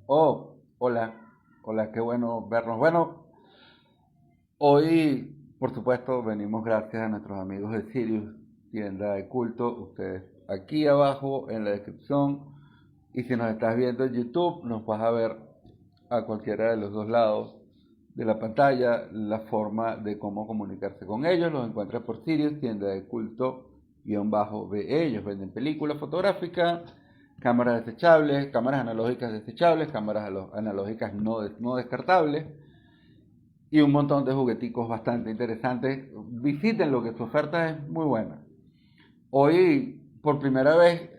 Oh, hola, hola, qué bueno vernos. Bueno, hoy, por supuesto, venimos gracias a nuestros amigos de Sirius, tienda de culto. Ustedes aquí abajo en la descripción. Y si nos estás viendo en YouTube, nos vas a ver a cualquiera de los dos lados de la pantalla la forma de cómo comunicarse con ellos. Los encuentras por Sirius, tienda de culto, guión bajo BE. Ellos venden películas fotográficas, cámaras desechables, cámaras analógicas desechables, cámaras analógicas no descartables y un montón de jugueticos bastante interesantes. Visiten lo que su oferta es muy buena. Hoy, por primera vez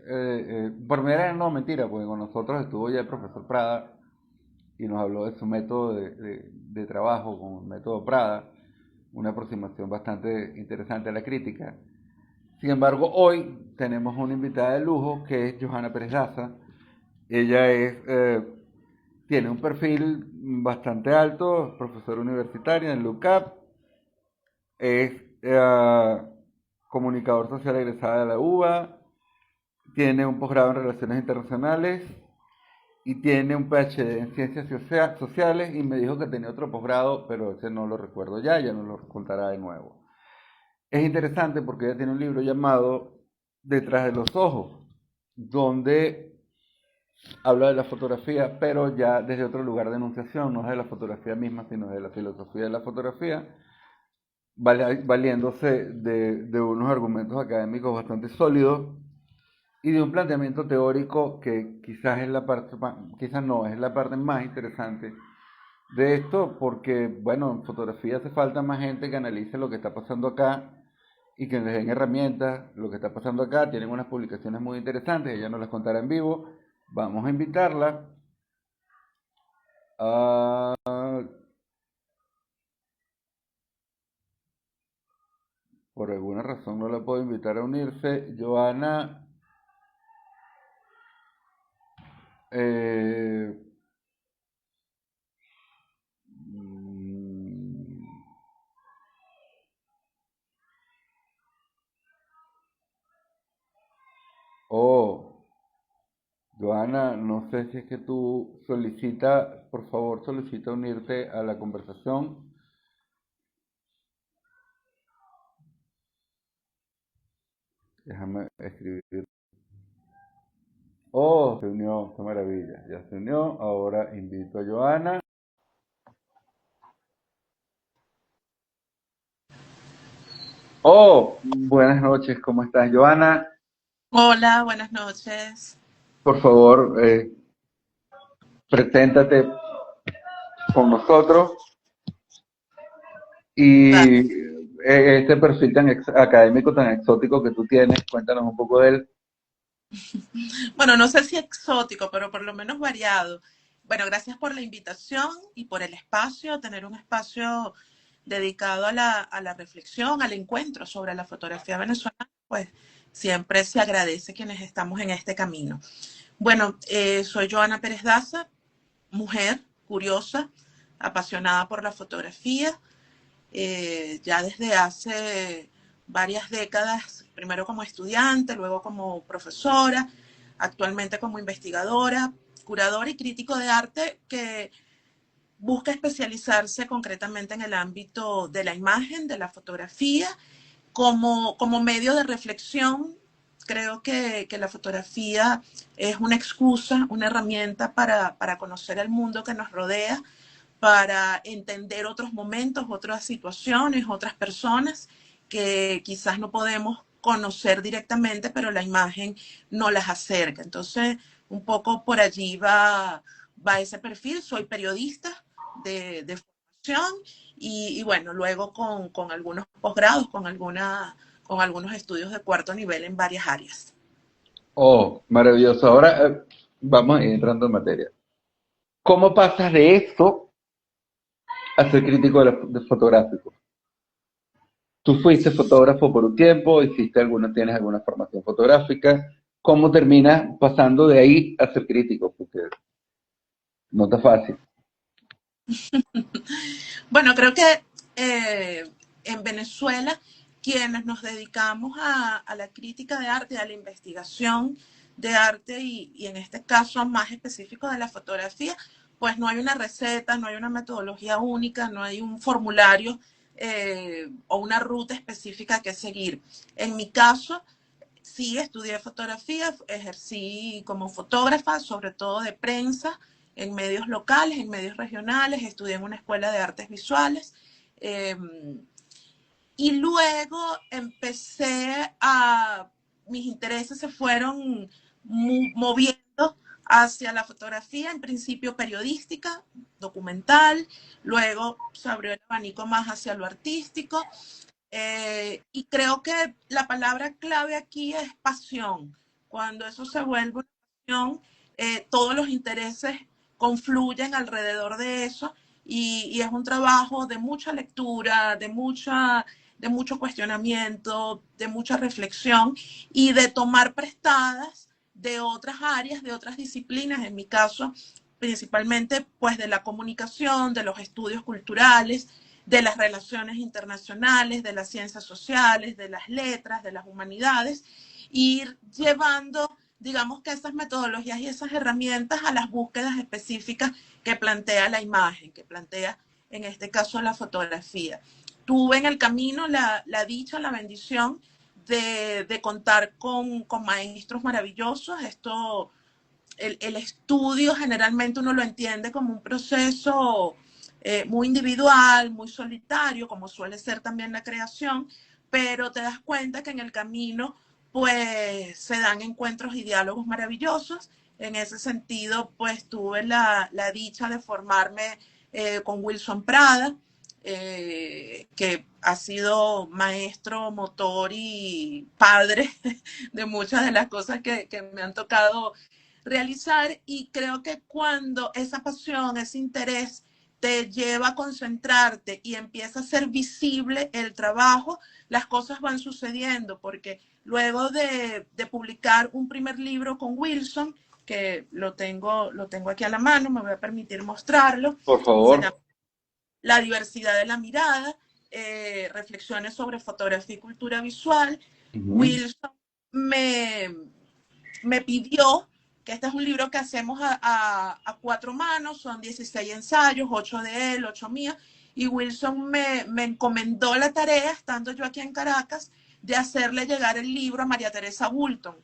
no, mentira, porque con nosotros estuvo ya el profesor Prada y nos habló de su método de trabajo con el método Prada, una aproximación bastante interesante a la crítica. Sin embargo, hoy tenemos una invitada de lujo que es Johanna Pérez Daza. Ella tiene un perfil bastante alto, profesora universitaria en LUCAP, es comunicador social egresada de la UBA, tiene un posgrado en Relaciones Internacionales y tiene un PhD en Ciencias Sociales y me dijo que tenía otro posgrado, pero ese no lo recuerdo ya no lo contará de nuevo. Es interesante porque ella tiene un libro llamado Detrás de los Ojos, donde habla de la fotografía, pero ya desde otro lugar de enunciación, no es de la fotografía misma, sino de la filosofía de la fotografía, valiéndose de unos argumentos académicos bastante sólidos y de un planteamiento teórico que quizás es la parte, quizás no, es la parte más interesante de esto, porque, bueno, en fotografía hace falta más gente que analice lo que está pasando acá y que les den herramientas, lo que está pasando acá. Tienen unas publicaciones muy interesantes, ella nos las contará en vivo. Vamos a invitarla a... Por alguna razón no la puedo invitar a unirse. Joana, eh, mm, oh, Joana, no sé si es que tú solicita, por favor, solicita unirte a la conversación. Déjame escribir. Oh, se unió, qué maravilla. Ya se unió. Ahora invito a Joana. Oh, buenas noches, ¿cómo estás, Joana? Hola, buenas noches. Por favor, preséntate con nosotros Vale. y este perfil tan académico, tan exótico que tú tienes, cuéntanos un poco de él. Bueno, no sé si exótico, pero por lo menos variado. Bueno, gracias por la invitación y por el espacio, tener un espacio dedicado a la reflexión, al encuentro sobre la fotografía venezolana, pues siempre se agradece quienes estamos en este camino. Bueno, soy Joana Pérez Daza, mujer curiosa, apasionada por la fotografía, ya desde hace varias décadas, primero como estudiante, luego como profesora, actualmente como investigadora, curadora y crítico de arte que busca especializarse concretamente en el ámbito de la imagen, de la fotografía, como medio de reflexión. Creo que la fotografía es una excusa, una herramienta para conocer el mundo que nos rodea, para entender otros momentos, otras situaciones, otras personas que quizás no podemos conocer directamente, pero la imagen no las acerca. Entonces, un poco por allí va ese perfil. Soy periodista de formación y bueno, luego con algunos posgrados, con algunos estudios de cuarto nivel en varias áreas. Oh, maravilloso. Ahora vamos a ir entrando en materia. ¿Cómo pasas de esto a ser crítico de fotográfico? Tú fuiste fotógrafo por un tiempo, tienes alguna formación fotográfica. ¿Cómo terminas pasando de ahí a ser crítico? Porque no está fácil. Bueno, creo que en Venezuela quienes nos dedicamos a la crítica de arte, a la investigación, de arte y en este caso más específico de la fotografía, pues no hay una receta, no hay una metodología única, no hay un formulario o una ruta específica que seguir. En mi caso, sí estudié fotografía, ejercí como fotógrafa, sobre todo de prensa, en medios locales, en medios regionales, estudié en una escuela de artes visuales. Eh, y luego empecé a, mis intereses se fueron moviendo hacia la fotografía, en principio periodística, documental, luego se abrió el abanico más hacia lo artístico, y creo que la palabra clave aquí es pasión. Cuando eso se vuelve una pasión, todos los intereses confluyen alrededor de eso y es un trabajo de mucha lectura, de mucho cuestionamiento, de mucha reflexión y de tomar prestadas de otras áreas, de otras disciplinas, en mi caso, principalmente pues de la comunicación, de los estudios culturales, de las relaciones internacionales, de las ciencias sociales, de las letras, de las humanidades, ir llevando, digamos que esas metodologías y esas herramientas a las búsquedas específicas que plantea la imagen, que plantea en este caso la fotografía. Tuve en el camino la dicha, la bendición de contar con maestros maravillosos. Esto, el estudio generalmente uno lo entiende como un proceso muy individual, muy solitario, como suele ser también la creación, pero te das cuenta que en el camino pues se dan encuentros y diálogos maravillosos. En ese sentido, pues tuve la dicha de formarme con Wilson Prada, que ha sido maestro, motor y padre de muchas de las cosas que me han tocado realizar, y creo que cuando esa pasión, ese interés te lleva a concentrarte y empieza a ser visible el trabajo, las cosas van sucediendo, porque luego de publicar un primer libro con Wilson, que lo tengo aquí a la mano, me voy a permitir mostrarlo, Por se llama favor. La diversidad de la mirada, reflexiones sobre fotografía y cultura visual. Ujú. Wilson me, me pidió que este es un libro que hacemos a cuatro manos, son 16 ensayos, 8 de él, 8 mías, y Wilson me encomendó la tarea, estando yo aquí en Caracas, de hacerle llegar el libro a María Teresa Bulton.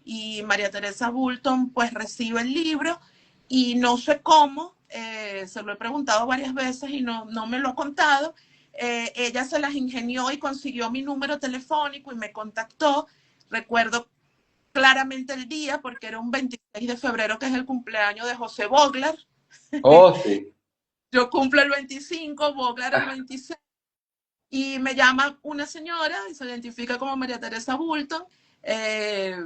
Y María Teresa Bulton pues recibe el libro y no sé cómo, se lo he preguntado varias veces y no me lo ha contado. Ella se las ingenió y consiguió mi número telefónico y me contactó. Recuerdo claramente el día porque era un 26 de febrero, que es el cumpleaños de José Boglar. Oh, sí. Yo cumplo el 25, Boglar el 26, y me llama una señora y se identifica como María Teresa Bulton, eh,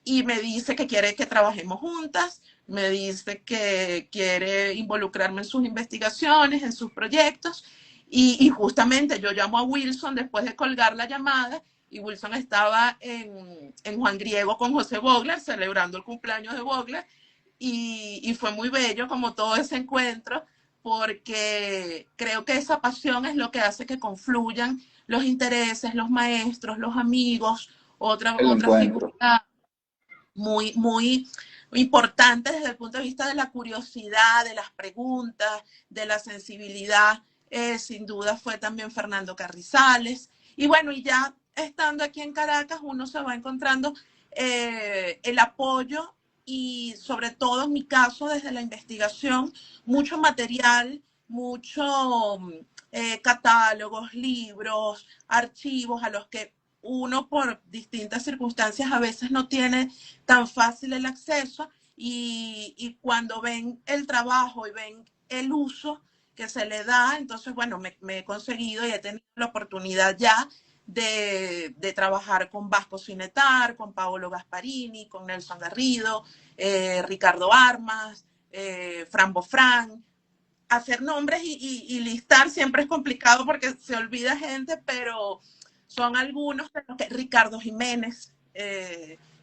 y me dice que quiere que trabajemos juntas, me dice que quiere involucrarme en sus investigaciones, en sus proyectos, y justamente yo llamo a Wilson después de colgar la llamada, y Wilson estaba en Juan Griego con José Boglar, celebrando el cumpleaños de Boglar, y fue muy bello como todo ese encuentro, porque creo que esa pasión es lo que hace que confluyan los intereses, los maestros, los amigos, El otra encuentro. figura muy importante desde el punto de vista de la curiosidad, de las preguntas, de la sensibilidad, sin duda fue también Fernando Carrizales. Y bueno, y ya estando aquí en Caracas, uno se va encontrando el apoyo y sobre todo en mi caso desde la investigación, mucho material, mucho catálogos, libros, archivos a los que uno por distintas circunstancias a veces no tiene tan fácil el acceso, y cuando ven el trabajo y ven el uso que se le da, entonces, bueno, me he conseguido y he tenido la oportunidad ya de trabajar con Vasco Cinetar, con Paolo Gasparini, con Nelson Garrido, Ricardo Armas, Fran Bofran. Hacer nombres y listar siempre es complicado porque se olvida gente, pero son algunos de los que Ricardo Jiménez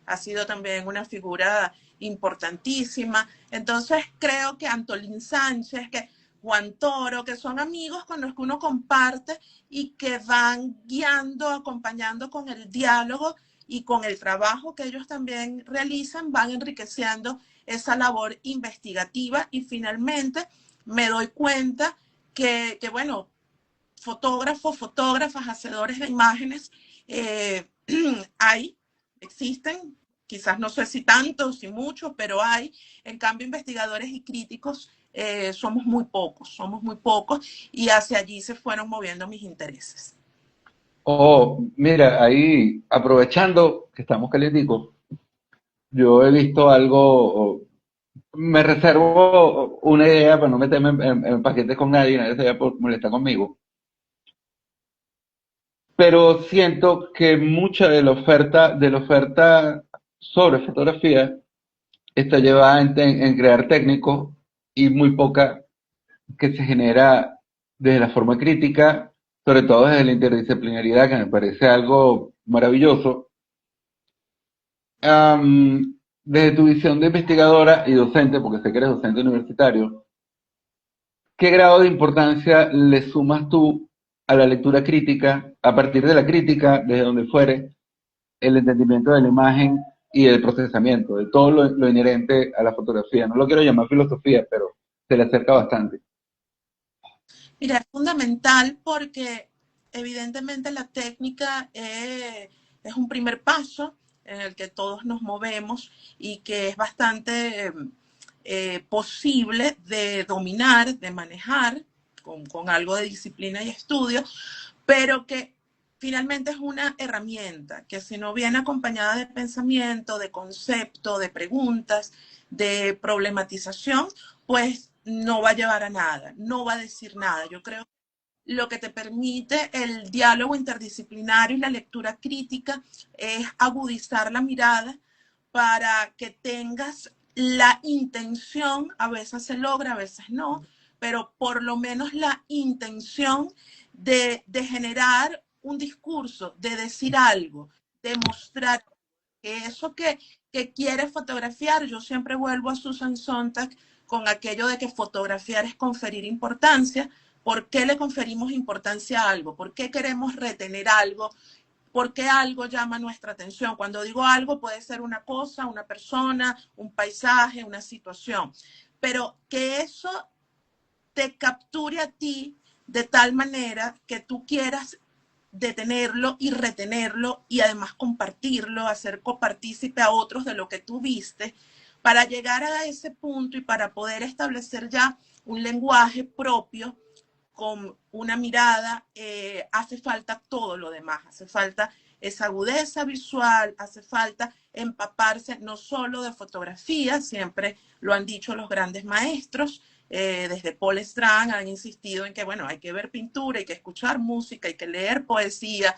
ha sido también una figura importantísima. Entonces creo que Antolín Sánchez, que Juan Toro, que son amigos con los que uno comparte y que van guiando, acompañando con el diálogo y con el trabajo que ellos también realizan van enriqueciendo esa labor investigativa y finalmente me doy cuenta bueno, fotógrafos, fotógrafas, hacedores de imágenes, eh, hay, existen, quizás no sé si tantos, si muchos, pero hay. En cambio, investigadores y críticos somos muy pocos y hacia allí se fueron moviendo mis intereses. Oh, mira, ahí, aprovechando que estamos calienticos, yo he visto algo, me reservo una idea para no meterme en paquetes con nadie, nadie se vaya por molestar conmigo. Pero siento que mucha de la oferta sobre fotografía está llevada en crear técnicos y muy poca que se genera desde la forma crítica, sobre todo desde la interdisciplinaridad, que me parece algo maravilloso. Desde tu visión de investigadora y docente, porque sé que eres docente universitario, ¿qué grado de importancia le sumas tú a la lectura crítica, a partir de la crítica, desde donde fuere, el entendimiento de la imagen y el procesamiento, de todo lo inherente a la fotografía? No lo quiero llamar filosofía, pero se le acerca bastante. Mira, es fundamental porque evidentemente la técnica es un primer paso en el que todos nos movemos y que es bastante posible de dominar, de manejar con algo de disciplina y estudio, pero que finalmente es una herramienta que si no viene acompañada de pensamiento, de concepto, de preguntas, de problematización, pues no va a llevar a nada, no va a decir nada. Yo creo que lo que te permite el diálogo interdisciplinario y la lectura crítica es agudizar la mirada para que tengas la intención, a veces se logra, a veces no, pero por lo menos la intención de generar un discurso, de decir algo, de mostrar que eso que quiere fotografiar, yo siempre vuelvo a Susan Sontag con aquello de que fotografiar es conferir importancia. ¿Por qué le conferimos importancia a algo? ¿Por qué queremos retener algo? ¿Por qué algo llama nuestra atención? Cuando digo algo puede ser una cosa, una persona, un paisaje, una situación, pero que eso te capture a ti de tal manera que tú quieras detenerlo y retenerlo y además compartirlo, hacer copartícipe a otros de lo que tú viste, para llegar a ese punto y para poder establecer ya un lenguaje propio con una mirada, hace falta todo lo demás, hace falta esa agudeza visual, hace falta empaparse no solo de fotografía, siempre lo han dicho los grandes maestros, desde Paul Strand han insistido en que, bueno, hay que ver pintura, hay que escuchar música, hay que leer poesía,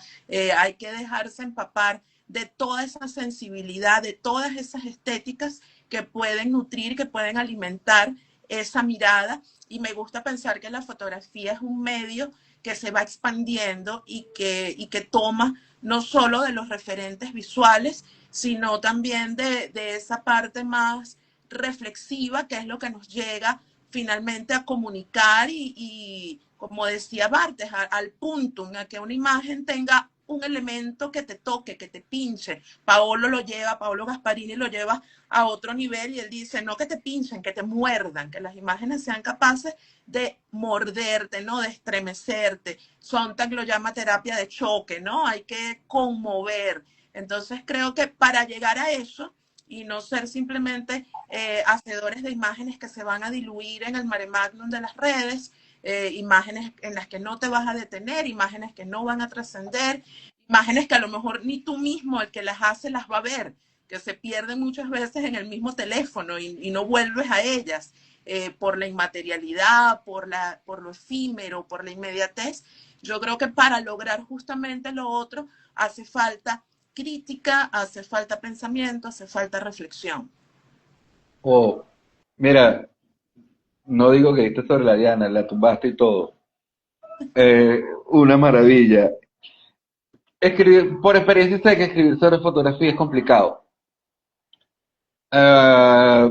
hay que dejarse empapar de toda esa sensibilidad, de todas esas estéticas que pueden nutrir, que pueden alimentar esa mirada. Y me gusta pensar que la fotografía es un medio que se va expandiendo y que toma no solo de los referentes visuales, sino también de esa parte más reflexiva, que es lo que nos llega finalmente a comunicar como decía Bartes, al punto en que una imagen tenga un elemento que te toque, que te pinche. Paolo Gasparini lo lleva a otro nivel y él dice, no que te pinchen, que te muerdan, que las imágenes sean capaces de morderte, ¿no? De estremecerte. Sontag lo llama terapia de choque, ¿no? Hay que conmover. Entonces creo que para llegar a eso y no ser simplemente hacedores de imágenes que se van a diluir en el mare magnum de las redes, imágenes en las que no te vas a detener, imágenes que no van a trascender, imágenes que a lo mejor ni tú mismo, el que las hace, las va a ver, que se pierden muchas veces en el mismo teléfono y no vuelves a ellas por la inmaterialidad, por lo efímero, por la inmediatez. Yo creo que para lograr justamente lo otro hace falta crítica, hace falta pensamiento, hace falta reflexión. O, mira, no digo que diste sobre la diana, la tumbaste y todo. Una maravilla. Escribir, por experiencia sé que escribir sobre fotografía es complicado. Ah,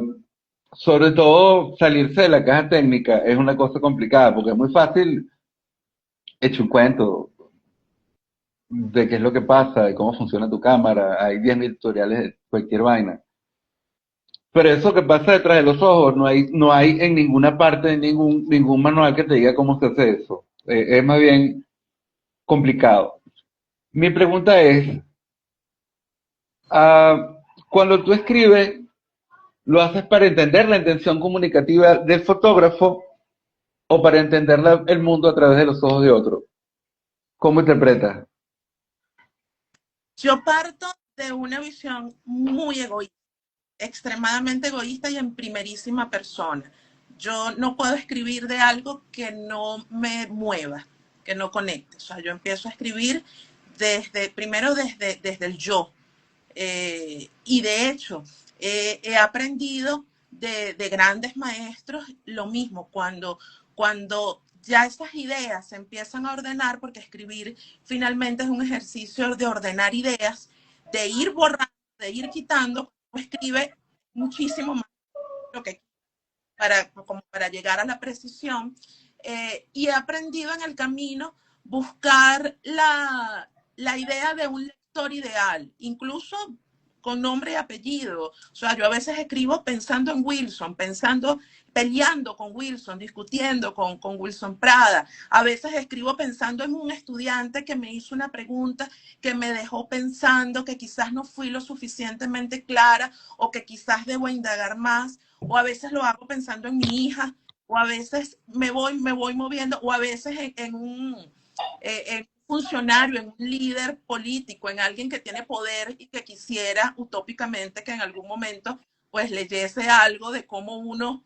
sobre todo salirse de la caja técnica es una cosa complicada porque es muy fácil echar un cuento, de qué es lo que pasa, de cómo funciona tu cámara, hay 10.000 tutoriales de cualquier vaina. Pero eso que pasa detrás de los ojos, no hay en ninguna parte, en ningún manual que te diga cómo se hace eso. Es más bien complicado. Mi pregunta es, ah, cuando tú escribes, ¿lo haces para entender la intención comunicativa del fotógrafo o para entender el mundo a través de los ojos de otro? ¿Cómo interpretas? Yo parto de una visión muy egoísta, extremadamente egoísta y en primerísima persona. Yo no puedo escribir de algo que no me mueva, que no conecte. O sea, yo empiezo a escribir primero desde el yo. Y de hecho, he aprendido de grandes maestros lo mismo, cuando ya esas ideas se empiezan a ordenar, porque escribir finalmente es un ejercicio de ordenar ideas, de ir borrando, de ir quitando, escribe muchísimo más lo que como para llegar a la precisión. Y he aprendido en el camino buscar la idea de un lector ideal, incluso con nombre y apellido. O sea, yo a veces escribo pensando en Wilson, peleando con Wilson, discutiendo con Wilson Prada. A veces escribo pensando en un estudiante que me hizo una pregunta que me dejó pensando que quizás no fui lo suficientemente clara o que quizás debo indagar más, o a veces lo hago pensando en mi hija, o a veces me voy moviendo, o a veces en funcionario, en un líder político, en alguien que tiene poder y que quisiera utópicamente que en algún momento pues leyese algo de cómo uno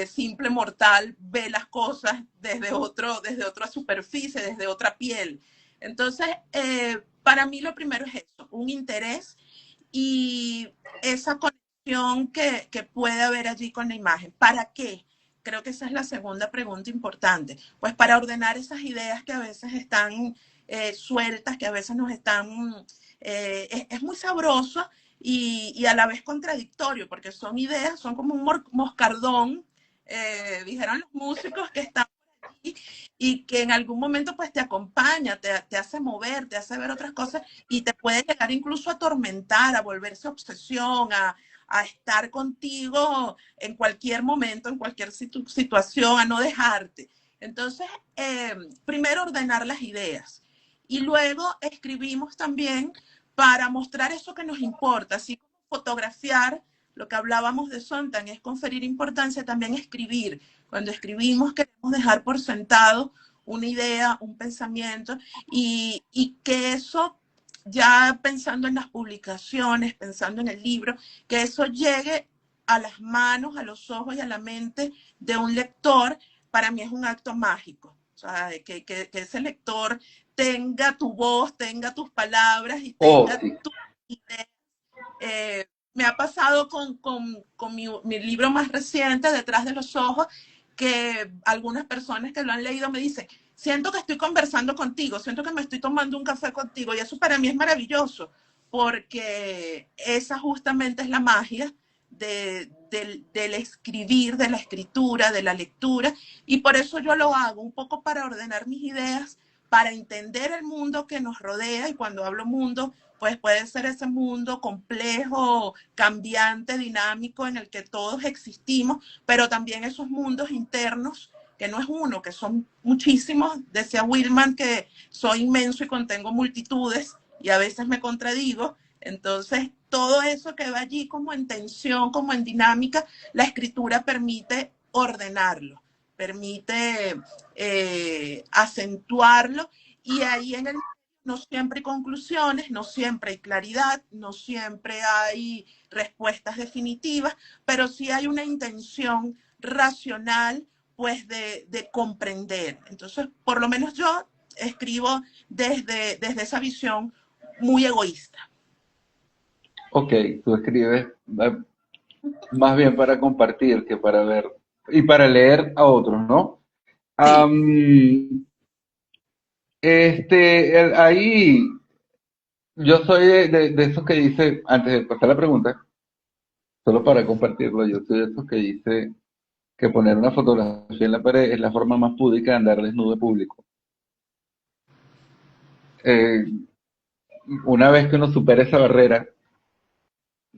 simple mortal ve las cosas desde otra superficie, desde otra piel. Entonces, para mí lo primero es eso, un interés y esa conexión que puede haber allí con la imagen. ¿Para qué? Creo que esa es la segunda pregunta importante. Pues para ordenar esas ideas que a veces están sueltas, que a veces nos están... es muy sabroso y a la vez contradictorio, porque son ideas, son como un moscardón, dijeron los músicos que están y que en algún momento pues te acompaña, te hace mover, te hace ver otras cosas y te puede llegar incluso a atormentar, a volverse obsesión, a estar contigo en cualquier momento, en cualquier situación, a no dejarte. Entonces, primero ordenar las ideas y luego escribimos también para mostrar eso que nos importa, así como fotografiar, lo que hablábamos de Sontan es conferir importancia, también escribir. Cuando escribimos queremos dejar por sentado una idea, un pensamiento y que eso, ya pensando en las publicaciones, pensando en el libro, que eso llegue a las manos, a los ojos y a la mente de un lector, para mí es un acto mágico. O sea, que ese lector tenga tu voz, tenga tus palabras y Oh, tenga sí. tu idea. Me ha pasado con mi libro más reciente, Detrás de los Ojos, que algunas personas que lo han leído me dicen, siento que estoy conversando contigo, siento que me estoy tomando un café contigo, y eso para mí es maravilloso, porque esa justamente es la magia del escribir, de la escritura, de la lectura, y por eso yo lo hago, un poco para ordenar mis ideas, para entender el mundo que nos rodea, y cuando hablo mundo, pues puede ser ese mundo complejo, cambiante, dinámico en el que todos existimos, pero también esos mundos internos, que no es uno, que son muchísimos. Decía Willman que soy inmenso y contengo multitudes y a veces me contradigo. Entonces, todo eso que va allí como en tensión, como en dinámica, la escritura permite ordenarlo, permite acentuarlo y ahí en el no siempre hay conclusiones, no siempre hay claridad, no siempre hay respuestas definitivas, pero sí hay una intención racional, pues, de comprender. Entonces, por lo menos yo escribo desde esa visión muy egoísta. Ok, tú escribes más bien para compartir que para ver y para leer a otros, ¿no? Sí, Am, ahí yo soy de esos que dice, antes de pasar la pregunta, solo para compartirlo, yo soy de esos que dice que poner una fotografía en la pared es la forma más púdica de andar desnudo en público. una vez que uno supera esa barrera,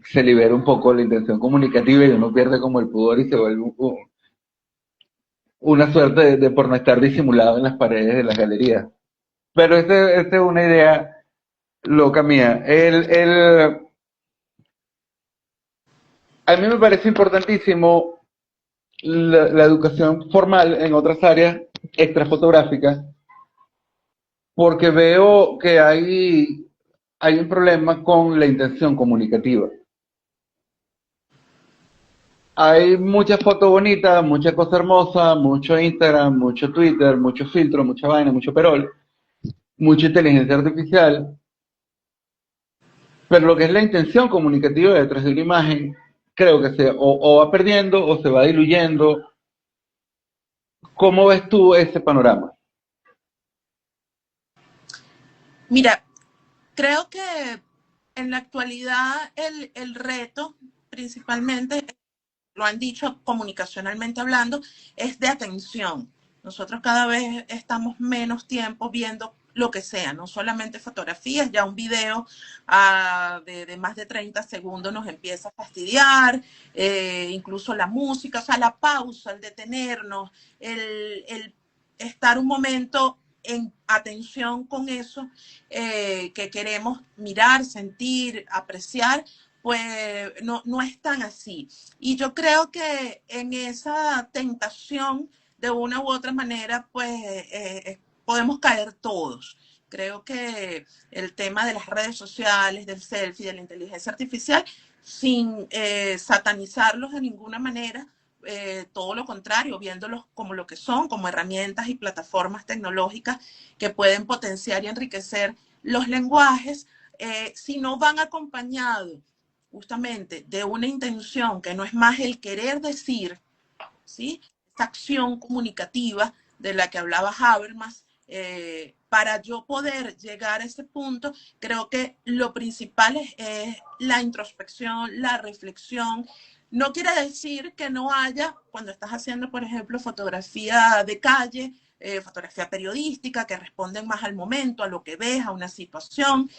se libera un poco la intención comunicativa y uno pierde como el pudor y se vuelve una suerte de por no estar disimulado en las paredes de las galerías. Pero esta es una idea loca mía. A mí me parece importantísimo la educación formal en otras áreas extrafotográficas, porque veo que hay un problema con la intención comunicativa. Hay muchas fotos bonitas, mucha cosa hermosa, mucho Instagram, mucho Twitter, mucho filtro, mucha vaina, mucho perol, mucha inteligencia artificial, pero lo que es la intención comunicativa detrás de una imagen, creo que o va perdiendo o se va diluyendo. ¿Cómo ves tú ese panorama? Mira, creo que en la actualidad el reto principalmente, lo han dicho comunicacionalmente hablando, es de atención. Nosotros cada vez estamos menos tiempo viendo lo que sea, no solamente fotografías, ya un video de más de 30 segundos nos empieza a fastidiar, incluso la música, o sea, la pausa, el detenernos, el estar un momento en atención con eso que queremos mirar, sentir, apreciar, pues no es tan así. Y yo creo que en esa tentación, de una u otra manera, pues podemos caer todos. Creo que el tema de las redes sociales, del selfie, de la inteligencia artificial, sin satanizarlos de ninguna manera, todo lo contrario, viéndolos como lo que son, como herramientas y plataformas tecnológicas que pueden potenciar y enriquecer los lenguajes, si no van acompañados justamente de una intención que no es más el querer decir, ¿sí? Esta acción comunicativa de la que hablaba Habermas, para yo poder llegar a ese punto, creo que lo principal es la introspección, la reflexión. No quiere decir que no haya, cuando estás haciendo, por ejemplo, fotografía de calle, fotografía periodística, que responden más al momento, a lo que ves, a una situación,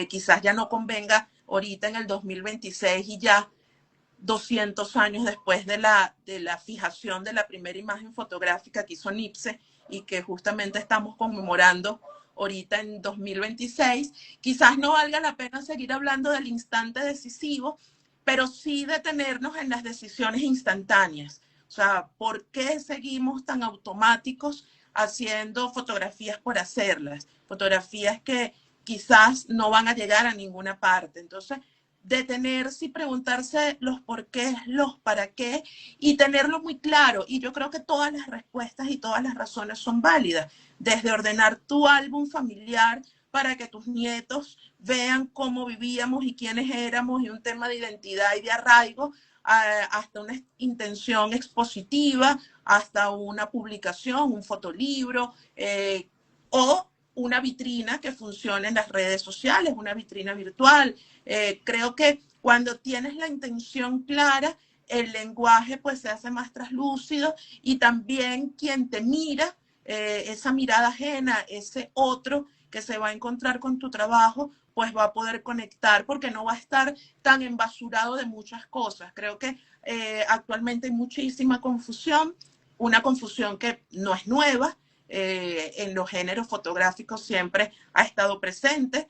quizás ya no convenga ahorita en el 2026 y ya 200 años después de la fijación de la primera imagen fotográfica que hizo Nipse y que justamente estamos conmemorando ahorita en 2026, quizás no valga la pena seguir hablando del instante decisivo, pero sí detenernos en las decisiones instantáneas. O sea, ¿por qué seguimos tan automáticos haciendo fotografías por hacerlas? Fotografías que quizás no van a llegar a ninguna parte. Entonces, detenerse y preguntarse los por qué, los para qué y tenerlo muy claro. Y yo creo que todas las respuestas y todas las razones son válidas, desde ordenar tu álbum familiar para que tus nietos vean cómo vivíamos y quiénes éramos y un tema de identidad y de arraigo, hasta una intención expositiva, hasta una publicación, un fotolibro, o una vitrina que funcione en las redes sociales, una vitrina virtual. Creo que cuando tienes la intención clara, el lenguaje pues se hace más traslúcido y también quien te mira, esa mirada ajena, ese otro que se va a encontrar con tu trabajo, pues va a poder conectar porque no va a estar tan embasurado de muchas cosas. Creo que actualmente hay muchísima confusión, una confusión que no es nueva, en los géneros fotográficos siempre ha estado presente.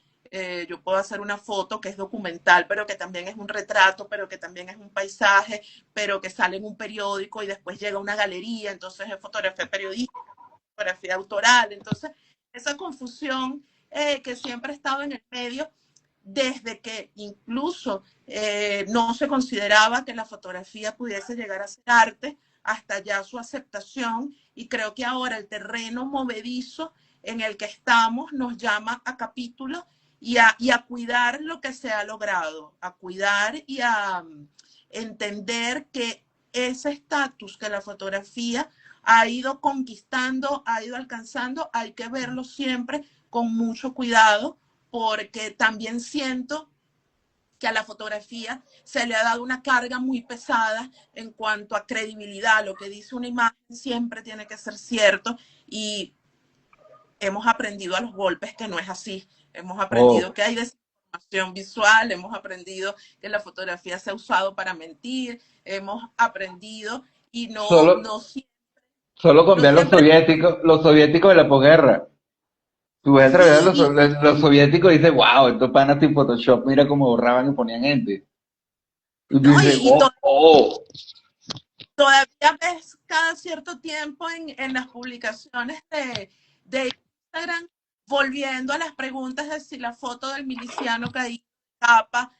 Yo puedo hacer una foto que es documental, pero que también es un retrato, pero que también es un paisaje, pero que sale en un periódico y después llega a una galería, entonces es fotografía periodística, fotografía autoral. Entonces, esa confusión que siempre ha estado en el medio, desde que incluso no se consideraba que la fotografía pudiese llegar a ser arte, hasta ya su aceptación, y creo que ahora el terreno movedizo en el que estamos nos llama a capítulos y a cuidar lo que se ha logrado, a cuidar y a entender que ese estatus que la fotografía ha ido conquistando, ha ido alcanzando, hay que verlo siempre con mucho cuidado, porque también siento que a la fotografía se le ha dado una carga muy pesada en cuanto a credibilidad. Lo que dice una imagen siempre tiene que ser cierto y hemos aprendido a los golpes que no es así, hemos aprendido Oh, que hay desinformación visual, hemos aprendido que la fotografía se ha usado para mentir, hemos aprendido y solo, solo con no ver siempre, los soviéticos de la posguerra. Tú ves a través de sí, los soviéticos y dices, wow, estos panas sin Photoshop, mira cómo borraban y ponían gente. Y tú ¿no? dices, Y oh, oh. todavía ves cada cierto tiempo en las publicaciones de Instagram, volviendo a las preguntas de si la foto del miliciano caído en capa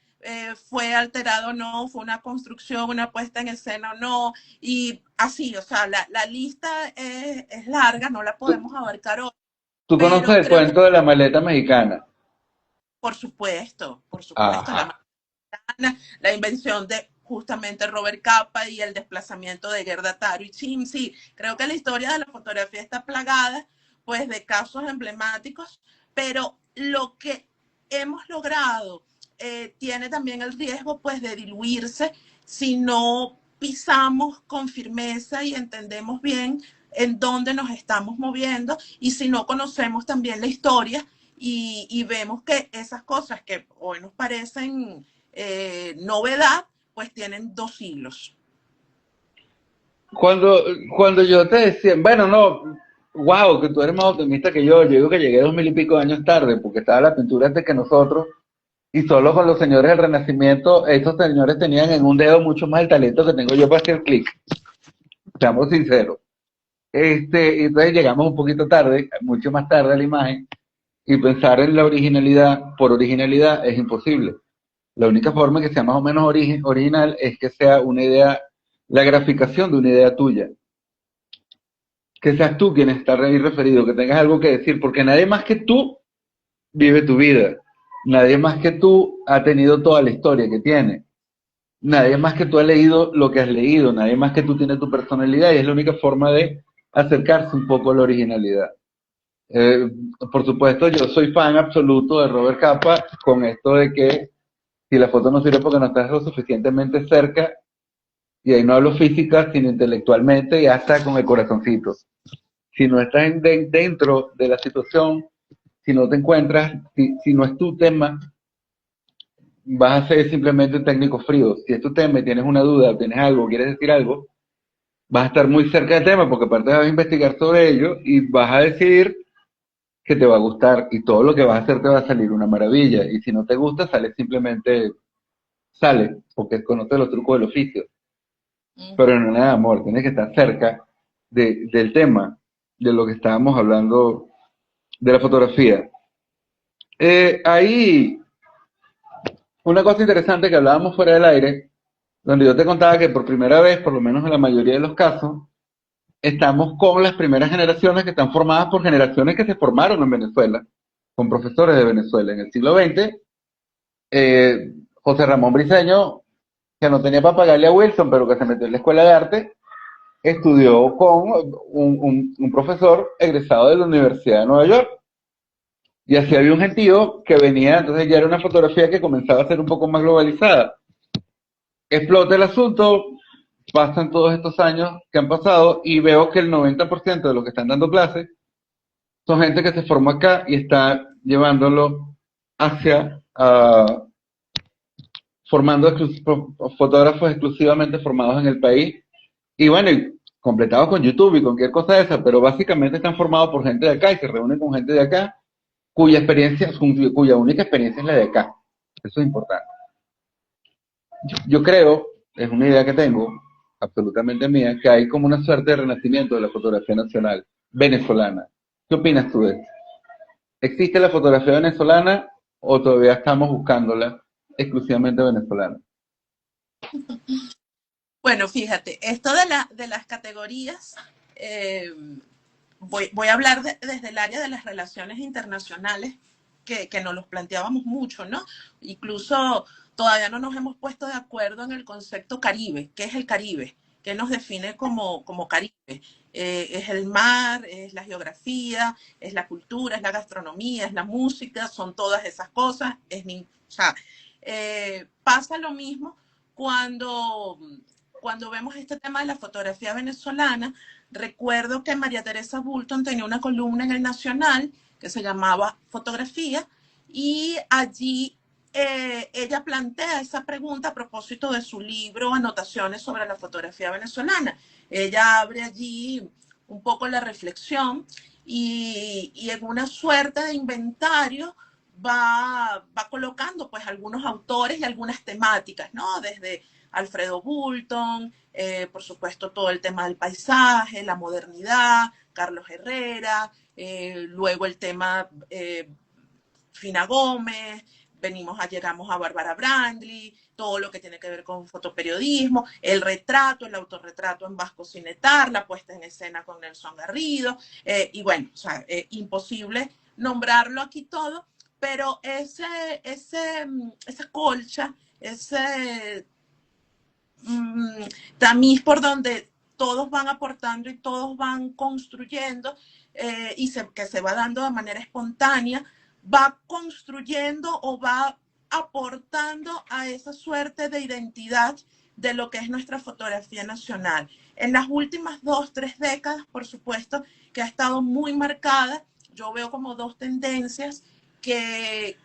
fue alterado o no, fue una construcción, una puesta en escena o no, y así, o sea, la lista es larga, no la ¿Tú, podemos abarcar hoy, tú conoces pero el creo que cuento de la maleta mexicana? por supuesto, Ajá. la invención de justamente Robert Capa y el desplazamiento de Gerda Taro y Chim. Sí, creo que la historia de la fotografía está plagada pues de casos emblemáticos, pero lo que hemos logrado tiene también el riesgo pues de diluirse si no pisamos con firmeza y entendemos bien en dónde nos estamos moviendo y si no conocemos también la historia y vemos que esas cosas que hoy nos parecen novedad, pues tienen 2 siglos. Cuando, cuando yo te decía, bueno, no, wow, que tú eres más optimista que yo digo que llegué 2000 y pico de años tarde, porque estaba la pintura antes que nosotros, y solo con los señores del Renacimiento, estos señores tenían en un dedo mucho más el talento que tengo yo para hacer clic, seamos sinceros. Y entonces llegamos un poquito tarde, mucho más tarde a la imagen, y pensar en la originalidad por originalidad es imposible. La única forma que sea más o menos original es que sea una idea, la graficación de una idea tuya. Que seas tú quien está ahí referido, que tengas algo que decir, porque nadie más que tú vive tu vida. Nadie más que tú ha tenido toda la historia que tiene. Nadie más que tú ha leído lo que has leído. Nadie más que tú tiene tu personalidad y es la única forma de acercarse un poco a la originalidad. Eh, por supuesto, yo soy fan absoluto de Robert Capa con esto de que si la foto no sirve porque no estás lo suficientemente cerca, y ahí no hablo física, sino intelectualmente y hasta con el corazoncito. Si no estás dentro de la situación, si no te encuentras, si no es tu tema, vas a ser simplemente un técnico frío. Si es tu tema y tienes una duda, tienes algo, quieres decir algo, vas a estar muy cerca del tema porque aparte vas a investigar sobre ello y vas a decidir que te va a gustar y todo lo que vas a hacer te va a salir una maravilla. Y si no te gusta, sale, porque conoce los trucos del oficio. Pero no nada, amor, tienes que estar cerca del tema, de lo que estábamos hablando de la fotografía. Ahí, una cosa interesante que hablábamos fuera del aire, donde yo te contaba que por primera vez, por lo menos en la mayoría de los casos, estamos con las primeras generaciones que están formadas por generaciones que se formaron en Venezuela, con profesores de Venezuela. En el siglo XX, José Ramón Briceño, que no tenía para pagarle a Wilson, pero que se metió en la escuela de arte, estudió con un profesor egresado de la Universidad de Nueva York. Y así había un gentío que venía, entonces ya era una fotografía que comenzaba a ser un poco más globalizada. Explota el asunto, pasan todos estos años que han pasado y veo que el 90% de los que están dando clases son gente que se formó acá y está llevándolo hacia, formando fotógrafos exclusivamente formados en el país. Y bueno, y completados con YouTube y cualquier cosa de esa, pero básicamente están formados por gente de acá y se reúnen con gente de acá cuya experiencia, cuya única experiencia es la de acá. Eso es importante. Yo creo, es una idea que tengo, absolutamente mía, que hay como una suerte de renacimiento de la fotografía nacional venezolana. ¿Qué opinas tú de eso? ¿Existe la fotografía venezolana o todavía estamos buscándola exclusivamente venezolana? Bueno, fíjate, esto de las categorías, eh, voy a hablar desde el área de las relaciones internacionales, que nos los planteábamos mucho, ¿no? Incluso todavía no nos hemos puesto de acuerdo en el concepto Caribe. ¿Qué es el Caribe? ¿Qué nos define como Caribe? Es el mar, es la geografía, es la cultura, es la gastronomía, es la música, son todas esas cosas. O sea, pasa lo mismo cuando, cuando vemos este tema de la fotografía venezolana. Recuerdo que María Teresa Bulton tenía una columna en el Nacional que se llamaba Fotografía y allí ella plantea esa pregunta a propósito de su libro Anotaciones sobre la fotografía venezolana. Ella abre allí un poco la reflexión y en una suerte de inventario va colocando pues algunos autores y algunas temáticas, ¿no? Desde Alfredo Bulton, por supuesto todo el tema del paisaje, la modernidad, Carlos Herrera, luego el tema Fina Gómez, llegamos a Bárbara Brandley, todo lo que tiene que ver con fotoperiodismo, el retrato, el autorretrato en Vasco Cinetar, la puesta en escena con Nelson Garrido, y bueno, o sea, imposible nombrarlo aquí todo, pero esa colcha, ese tamiz por donde todos van aportando y todos van construyendo que se va dando de manera espontánea, va construyendo o va aportando a esa suerte de identidad de lo que es nuestra fotografía nacional. En las últimas 2, 3 décadas, por supuesto, que ha estado muy marcada, yo veo como dos tendencias que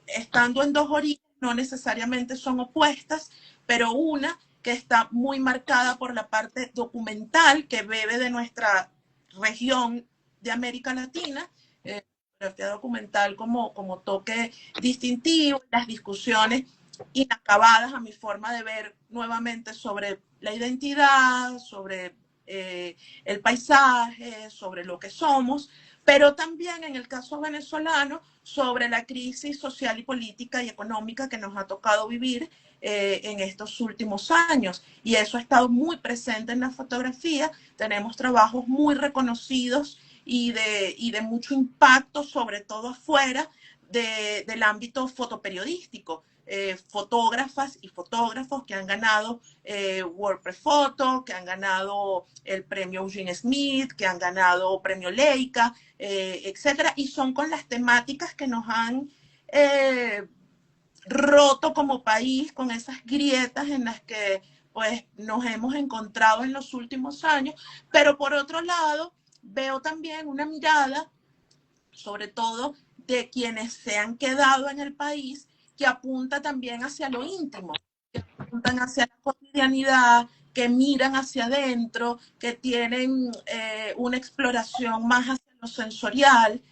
estando en dos orillas no necesariamente son opuestas, pero una que está muy marcada por la parte documental que bebe de nuestra región de América Latina, fotografía documental como toque distintivo, las discusiones inacabadas a mi forma de ver nuevamente sobre la identidad, sobre el paisaje, sobre lo que somos, pero también en el caso venezolano sobre la crisis social y política y económica que nos ha tocado vivir en estos últimos años. Y eso ha estado muy presente en la fotografía. Tenemos trabajos muy reconocidos y de mucho impacto, sobre todo afuera del ámbito fotoperiodístico. Fotógrafas y fotógrafos que han ganado WordPress Photo, que han ganado el premio Eugene Smith, que han ganado premio Leica, etcétera, y son con las temáticas que nos han roto como país, con esas grietas en las que pues nos hemos encontrado en los últimos años, pero por otro lado veo también una mirada, sobre todo de quienes se han quedado en el país, que apunta también hacia lo íntimo, que apuntan hacia la cotidianidad, que miran hacia adentro, que tienen una exploración más hacia lo sensorial,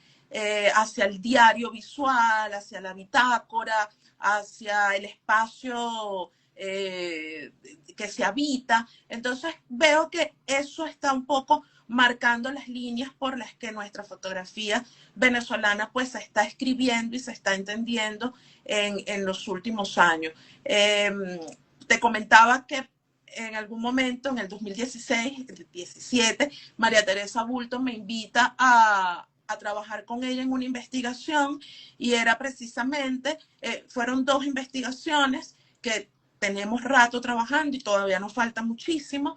hacia el diario visual, hacia la bitácora, hacia el espacio que se habita. Entonces veo que eso está un poco marcando las líneas por las que nuestra fotografía venezolana pues se está escribiendo y se está entendiendo en los últimos años. Te comentaba que en algún momento, en el 2016, 17, María Teresa Bulton me invita a trabajar con ella en una investigación y era precisamente, fueron 2 investigaciones que tenemos rato trabajando y todavía nos falta muchísimo.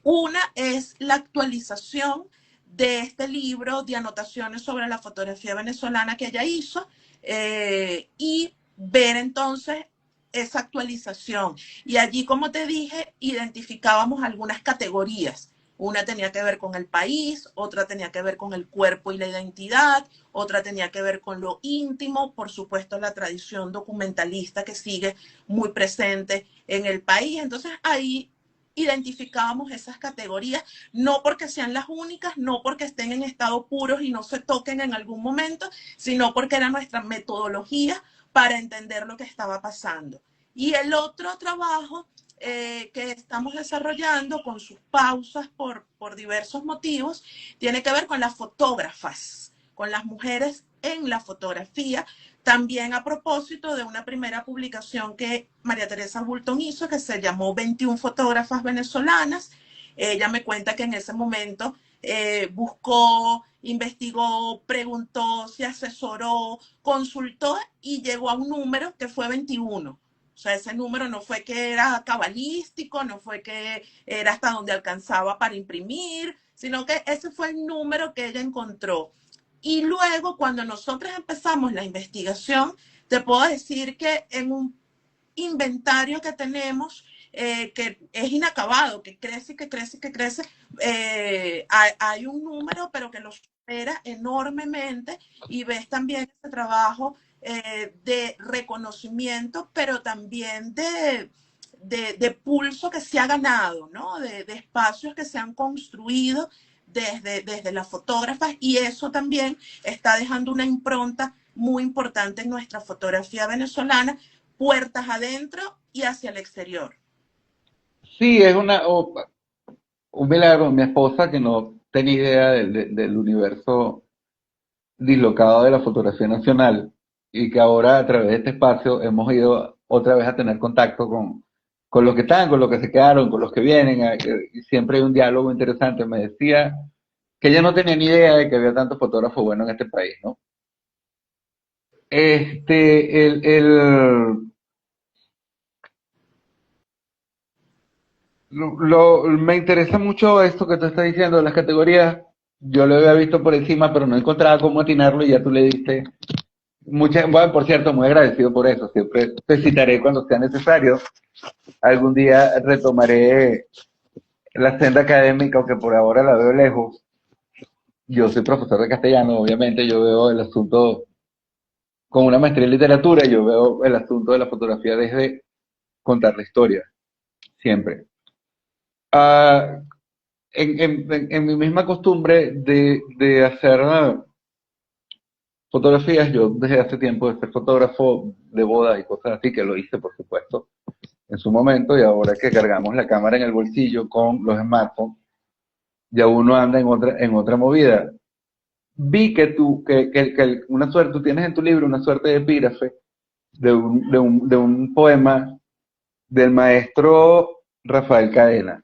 Una es la actualización de este libro de anotaciones sobre la fotografía venezolana que ella hizo y ver entonces esa actualización. Y allí, como te dije, identificábamos algunas categorías. Una tenía que ver con el país, otra tenía que ver con el cuerpo y la identidad, otra tenía que ver con lo íntimo, por supuesto la tradición documentalista que sigue muy presente en el país. Entonces ahí identificábamos esas categorías, no porque sean las únicas, no porque estén en estado puros y no se toquen en algún momento, sino porque era nuestra metodología para entender lo que estaba pasando. Y el otro trabajo que estamos desarrollando con sus pausas por diversos motivos, tiene que ver con las fotógrafas, con las mujeres en la fotografía, también a propósito de una primera publicación que María Teresa Bulton hizo, que se llamó 21 fotógrafas venezolanas. Ella me cuenta que en ese momento buscó, investigó, preguntó, se asesoró, consultó y llegó a un número que fue 21. O sea, ese número no fue que era cabalístico, no fue que era hasta donde alcanzaba para imprimir, sino que ese fue el número que ella encontró. Y luego, cuando nosotros empezamos la investigación, te puedo decir que en un inventario que tenemos que es inacabado, que crece, que crece, que crece. Hay un número, pero que lo supera enormemente, y ves también ese trabajo de reconocimiento, pero también de pulso que se ha ganado, ¿no? De espacios que se han construido desde las fotógrafas, y eso también está dejando una impronta muy importante en nuestra fotografía venezolana, puertas adentro y hacia el exterior. Sí, es un milagro. Mi esposa, que no tenía idea del universo dislocado de la fotografía nacional, y que ahora a través de este espacio hemos ido otra vez a tener contacto con los que están, con los que se quedaron, con los que vienen, y siempre hay un diálogo interesante. Me decía que ella no tenía ni idea de que había tantos fotógrafos buenos en este país, ¿no? El, me interesa mucho esto que tú estás diciendo, las categorías. Yo lo había visto por encima, pero no encontraba cómo atinarlo, y ya tú le diste. Bueno, por cierto, muy agradecido por eso. Siempre te citaré cuando sea necesario. Algún día retomaré la senda académica, aunque por ahora la veo lejos. Yo soy profesor de castellano, obviamente yo veo el asunto con una maestría en literatura, yo veo el asunto de la fotografía desde contar la historia, siempre. Ah, en mi misma costumbre de hacer fotografías, yo desde hace tiempo de ser fotógrafo de boda y cosas así, que lo hice, por supuesto, en su momento, y ahora que cargamos la cámara en el bolsillo con los smartphones, ya uno anda en otra movida. Vi que una suerte, tú tienes en tu libro una suerte de epígrafe de un poema del maestro Rafael Cadena,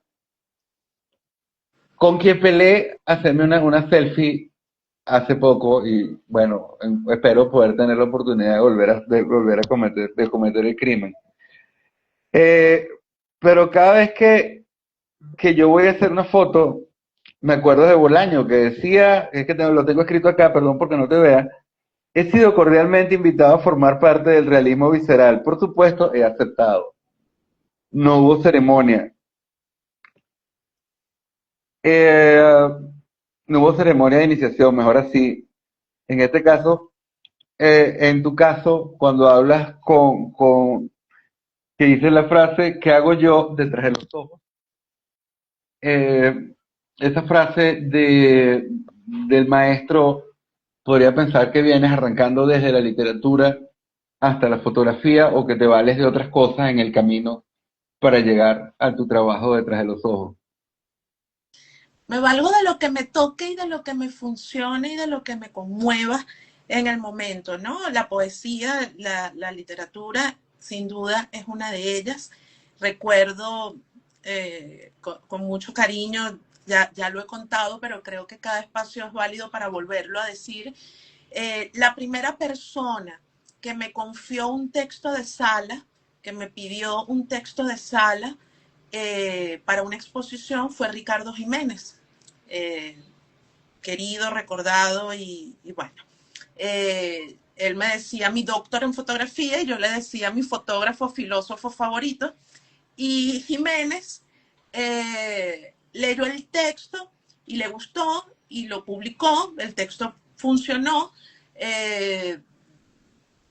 con quien peleé hacerme una selfie hace poco, y bueno, espero poder tener la oportunidad de volver a cometer el crimen. Eh, pero cada vez que yo voy a hacer una foto, me acuerdo de Bolaño, que decía, es que lo tengo escrito acá, perdón porque no te vea: he sido cordialmente invitado a formar parte del realismo visceral. Por supuesto, he aceptado. No hubo ceremonia. Eh, no hubo ceremonia de iniciación, mejor así. En este caso, en tu caso, cuando hablas que dice la frase, ¿qué hago yo detrás de los ojos? Eh, esa frase del maestro, podría pensar que vienes arrancando desde la literatura hasta la fotografía, o que te vales de otras cosas en el camino para llegar a tu trabajo detrás de los ojos. Me valgo de lo que me toque y de lo que me funcione y de lo que me conmueva en el momento, ¿no? La poesía, la literatura, sin duda es una de ellas. Recuerdo con mucho cariño, ya lo he contado, pero creo que cada espacio es válido para volverlo a decir. La primera persona que me confió un texto de sala, que me pidió un texto de sala para una exposición, fue Ricardo Jiménez, eh, querido, recordado, y bueno, él me decía mi doctor en fotografía y yo le decía mi fotógrafo, filósofo favorito. Y Jiménez leyó el texto y le gustó y lo publicó, el texto funcionó, eh,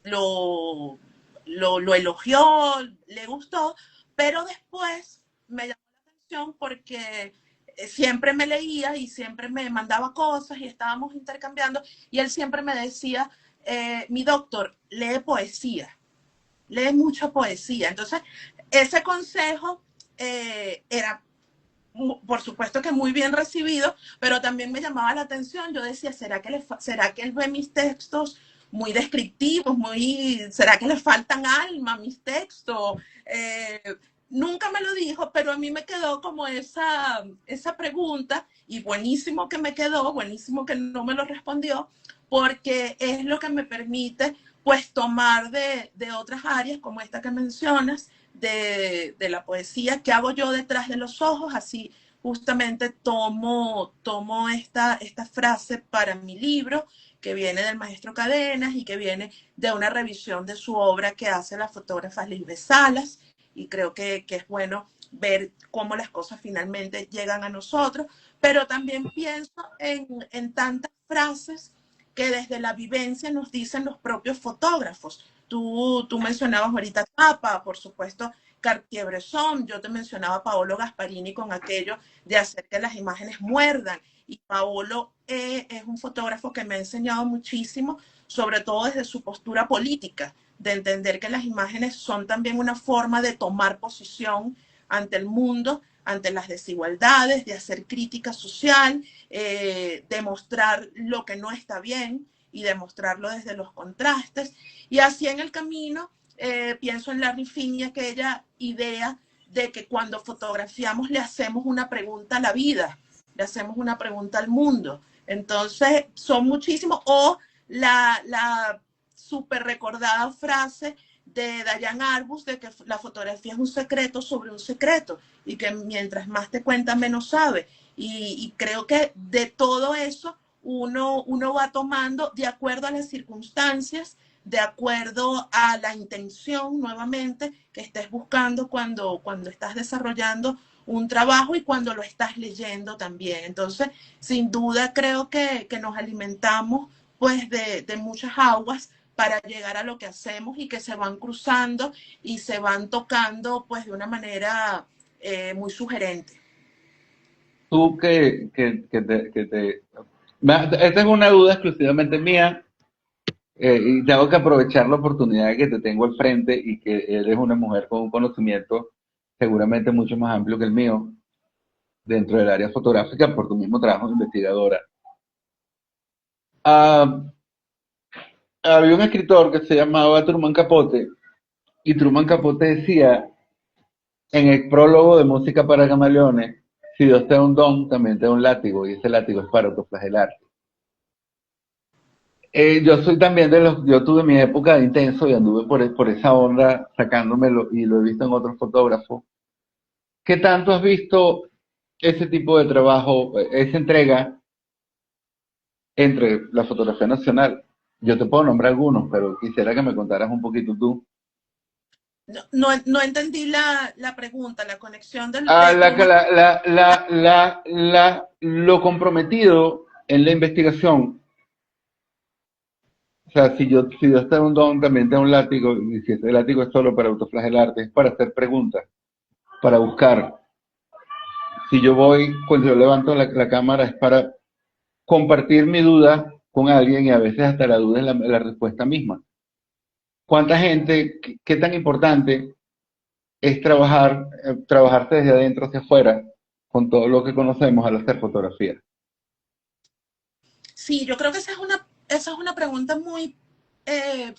lo, lo elogió, le gustó, pero después me llamó la atención porque siempre me leía y siempre me mandaba cosas y estábamos intercambiando, y él siempre me decía, mi doctor, lee poesía, lee mucha poesía. Entonces, ese consejo era, por supuesto que muy bien recibido, pero también me llamaba la atención. Yo decía, ¿será que él ve mis textos muy descriptivos? ¿Será que le faltan alma a mis textos? Eh, Nunca me lo dijo, pero a mí me quedó como esa pregunta, y buenísimo que me quedó, buenísimo que no me lo respondió, porque es lo que me permite pues tomar de otras áreas como esta que mencionas, de la poesía, que hago yo detrás de los ojos. Así justamente tomo esta frase para mi libro, que viene del maestro Cadenas y que viene de una revisión de su obra que hace la fotógrafa Lisbeth Salas, y creo que es bueno ver cómo las cosas finalmente llegan a nosotros, pero también pienso en tantas frases que desde la vivencia nos dicen los propios fotógrafos. Tú mencionabas ahorita Tapa, por supuesto, Cartier-Bresson, yo te mencionaba Paolo Gasparini con aquello de hacer que las imágenes muerdan. Y Paolo es un fotógrafo que me ha enseñado muchísimo, sobre todo desde su postura política, de entender que las imágenes son también una forma de tomar posición ante el mundo, ante las desigualdades, de hacer crítica social, de mostrar lo que no está bien y demostrarlo desde los contrastes. Y así en el camino pienso en Larry Finn y aquella idea de que cuando fotografiamos le hacemos una pregunta a la vida, le hacemos una pregunta al mundo. Entonces, son muchísimos. O la súper recordada frase de Diane Arbus de que la fotografía es un secreto sobre un secreto y que mientras más te cuentan, menos sabe. Y creo que de todo eso uno va tomando de acuerdo a las circunstancias, de acuerdo a la intención, nuevamente, que estés buscando cuando estás desarrollando un trabajo y cuando lo estás leyendo también. Entonces, sin duda, creo que nos alimentamos pues de muchas aguas para llegar a lo que hacemos y que se van cruzando y se van tocando pues de una manera muy sugerente. Tú esta es una duda exclusivamente mía, y tengo que aprovechar la oportunidad de que te tengo al frente y que eres una mujer con un conocimiento seguramente mucho más amplio que el mío dentro del área fotográfica por tu mismo trabajo de investigadora. Ah, había un escritor que se llamaba Truman Capote y Truman Capote decía en el prólogo de Música para Camaleones: si Dios te da un don, también te da un látigo, y ese látigo es para autoflagelar. Yo soy también yo tuve mi época de intenso y anduve por esa onda sacándomelo y lo he visto en otros fotógrafos. ¿Qué tanto has visto ese tipo de trabajo, esa entrega entre la fotografía nacional? Yo te puedo nombrar algunos, pero quisiera que me contaras un poquito tú. No entendí la pregunta, la conexión Ah, de Truman. lo comprometido en la investigación. O sea, si Dios te da un don, también te da un látigo, y si ese látigo es solo para autoflagelarte, es para hacer preguntas, para buscar. Si yo voy, cuando yo levanto la cámara, es para compartir mi duda con alguien, y a veces hasta la duda es la respuesta misma. ¿Cuánta gente, qué tan importante es trabajarse desde adentro hacia afuera con todo lo que conocemos al hacer fotografía? Sí, yo creo que esa es una pregunta muy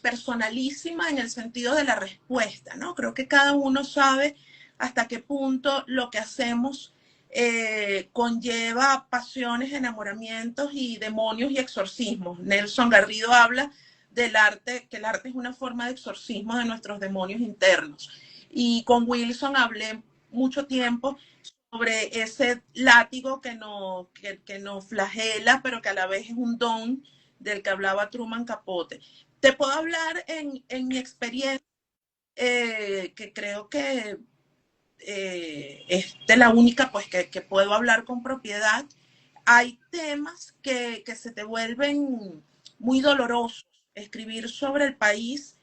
personalísima en el sentido de la respuesta, ¿no? Creo que cada uno sabe hasta qué punto lo que hacemos conlleva pasiones, enamoramientos y demonios y exorcismos. Nelson Garrido habla del arte, que el arte es una forma de exorcismo de nuestros demonios internos. Y con Wilson hablé mucho tiempo sobre ese látigo que nos flagela, pero que a la vez es un don del que hablaba Truman Capote. Te puedo hablar en mi experiencia, que creo que es de la única pues que puedo hablar con propiedad. Hay temas que se te vuelven muy dolorosos. Escribir sobre el país,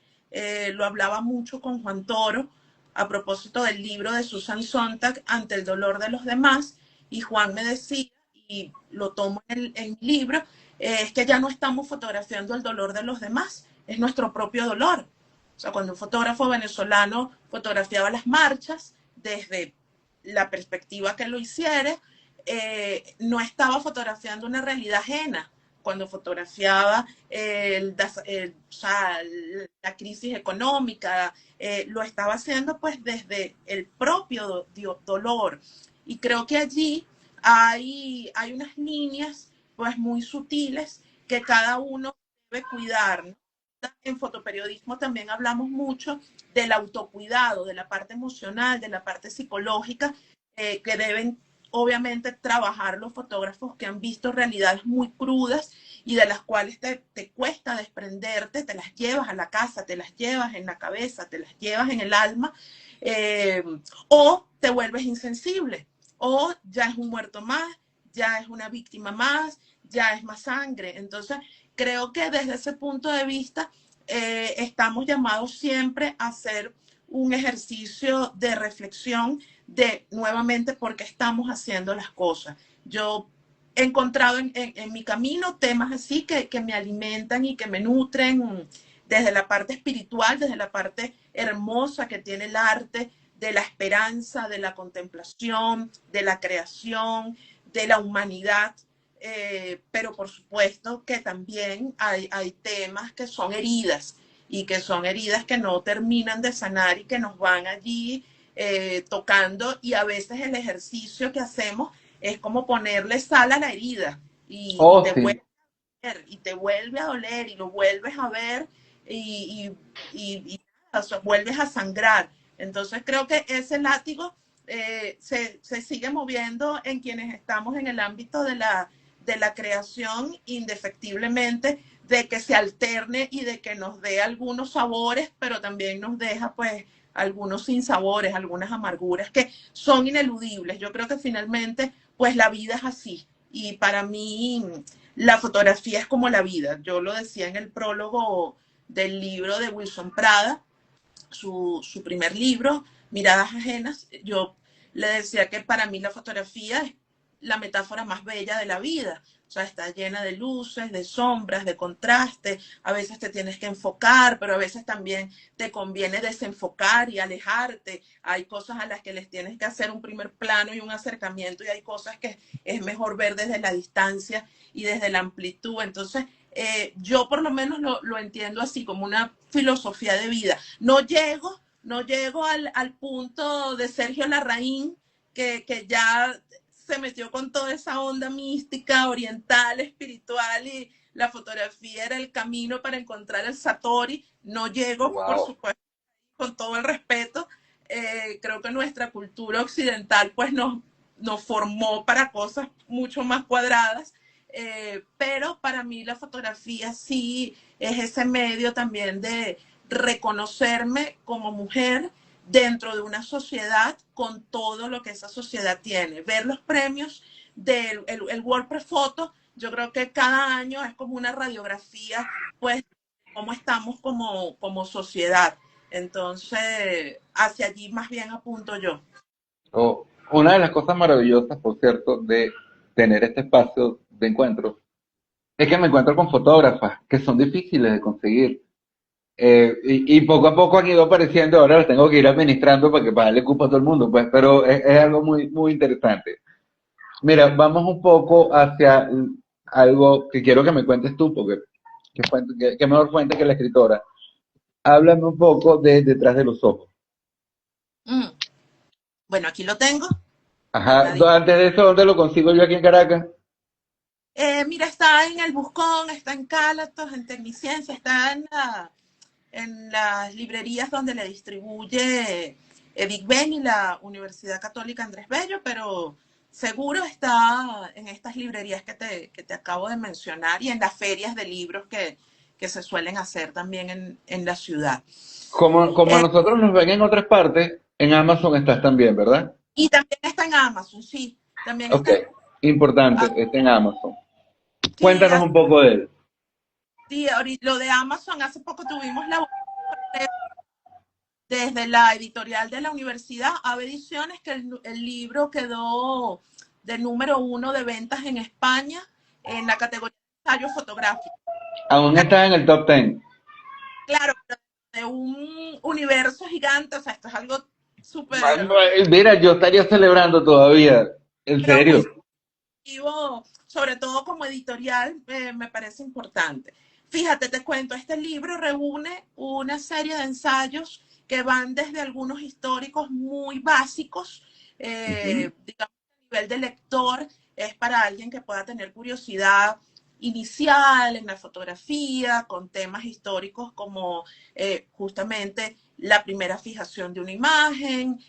lo hablaba mucho con Juan Toro a propósito del libro de Susan Sontag, Ante el dolor de los demás, y Juan me decía, y lo tomo en el libro, es que ya no estamos fotografiando el dolor de los demás, es nuestro propio dolor. O sea, cuando un fotógrafo venezolano fotografiaba las marchas desde la perspectiva que lo hiciera, no estaba fotografiando una realidad ajena. Cuando fotografiaba o sea, la crisis económica, lo estaba haciendo pues desde el propio dolor. Y creo que allí hay unas líneas pues muy sutiles que cada uno debe cuidar, ¿no? En fotoperiodismo también hablamos mucho del autocuidado, de la parte emocional, de la parte psicológica, que deben obviamente trabajar los fotógrafos que han visto realidades muy crudas y de las cuales te cuesta desprenderte, te las llevas a la casa, te las llevas en la cabeza, te las llevas en el alma, eh, o te vuelves insensible, o ya es un muerto más, ya es una víctima más, ya es más sangre. Entonces, creo que desde ese punto de vista estamos llamados siempre a hacer un ejercicio de reflexión de nuevamente por qué estamos haciendo las cosas. Yo he encontrado en mi camino temas así que me alimentan y que me nutren desde la parte espiritual, desde la parte hermosa que tiene el arte, de la esperanza, de la contemplación, de la creación, de la humanidad. Pero por supuesto que también hay temas que son heridas y que son heridas que no terminan de sanar y que nos van allí tocando, y a veces el ejercicio que hacemos es como ponerle sal a la herida y Oh, te sí. vuelve a ver, y te vuelve a doler y lo vuelves a ver y, o sea, vuelves a sangrar. Entonces creo que ese látigo se sigue moviendo en quienes estamos en el ámbito de la creación indefectiblemente, de que se alterne y de que nos dé algunos sabores, pero también nos deja pues algunos sinsabores, algunas amarguras que son ineludibles. Yo creo que finalmente pues la vida es así, y para mí la fotografía es como la vida. Yo lo decía en el prólogo del libro de Wilson Prada, su primer libro, Miradas Ajenas. Yo le decía que para mí la fotografía es la metáfora más bella de la vida. O sea, está llena de luces, de sombras, de contraste. A veces te tienes que enfocar, pero a veces también te conviene desenfocar y alejarte. Hay cosas a las que les tienes que hacer un primer plano y un acercamiento, y hay cosas que es mejor ver desde la distancia y desde la amplitud. Entonces, yo por lo menos lo entiendo así, como una filosofía de vida. No llego al punto de Sergio Larraín, que ya se metió con toda esa onda mística, oriental, espiritual, y la fotografía era el camino para encontrar el Satori. No llego, por Wow. supuesto, con todo el respeto. Creo que nuestra cultura occidental pues nos formó para cosas mucho más cuadradas, pero para mí la fotografía sí es ese medio también de reconocerme como mujer dentro de una sociedad con todo lo que esa sociedad tiene. Ver los premios del el WordPress Photo, yo creo que cada año es como una radiografía, pues, cómo estamos como sociedad. Entonces, hacia allí más bien apunto yo. Oh, una de las cosas maravillosas, por cierto, de tener este espacio de encuentro es que me encuentro con fotógrafas que son difíciles de conseguir. Y poco a poco han ido apareciendo, ahora las tengo que ir administrando para darle cupo a todo el mundo, pues, pero es algo muy interesante. Mira, vamos un poco hacia algo que quiero que me cuentes tú, porque qué mejor fuente que la escritora. Háblame un poco de Detrás de los ojos. Mm. Bueno, aquí lo tengo, Ajá, guardadito. antes de eso, ¿dónde lo consigo yo aquí en Caracas? Mira, está en el Buscón, está en Cálatos, en Tecniciencia, está en las librerías donde le distribuye Big Ben y la Universidad Católica Andrés Bello, pero seguro está en estas librerías que te acabo de mencionar, y en las ferias de libros que se suelen hacer también en la ciudad. Como a Eh, nosotros nos ven en otras partes, en Amazon estás también, ¿verdad? y también está en Amazon, sí, también Ok, está en importante, Amazon. está en Amazon. Sí, Cuéntanos un poco de él. sí, lo de Amazon, hace poco tuvimos la desde la editorial de la universidad, Ave Ediciones, que el libro quedó de número uno de ventas en España en la categoría de ensayo fotográfico. Aún estás en el top 10. Claro, pero de un universo gigante, o sea, esto es algo súper, Mira, yo estaría celebrando todavía, en pero serio. positivo, sobre todo como editorial, me parece importante. Fíjate, te cuento, este libro reúne una serie de ensayos que van desde algunos históricos muy básicos, Ujú. digamos, a nivel de lector, es para alguien que pueda tener curiosidad inicial en la fotografía, con temas históricos como justamente la primera fijación de una imagen,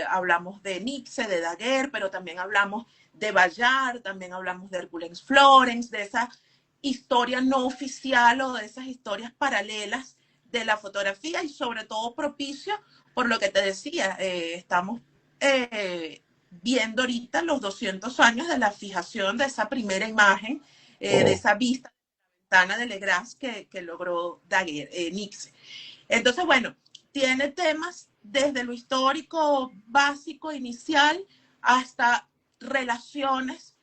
hablamos de Nixe, de Daguerre, pero también hablamos de Bayard, también hablamos de Hercules Florence, de esa historia no oficial o de esas historias paralelas de la fotografía y sobre todo propicio por lo que te decía, estamos viendo ahorita los 200 años de la fijación de esa primera imagen, de esa vista de la ventana de Legras que logró Daguerre, Nixe. Entonces, bueno, tiene temas desde lo histórico básico, inicial, hasta relaciones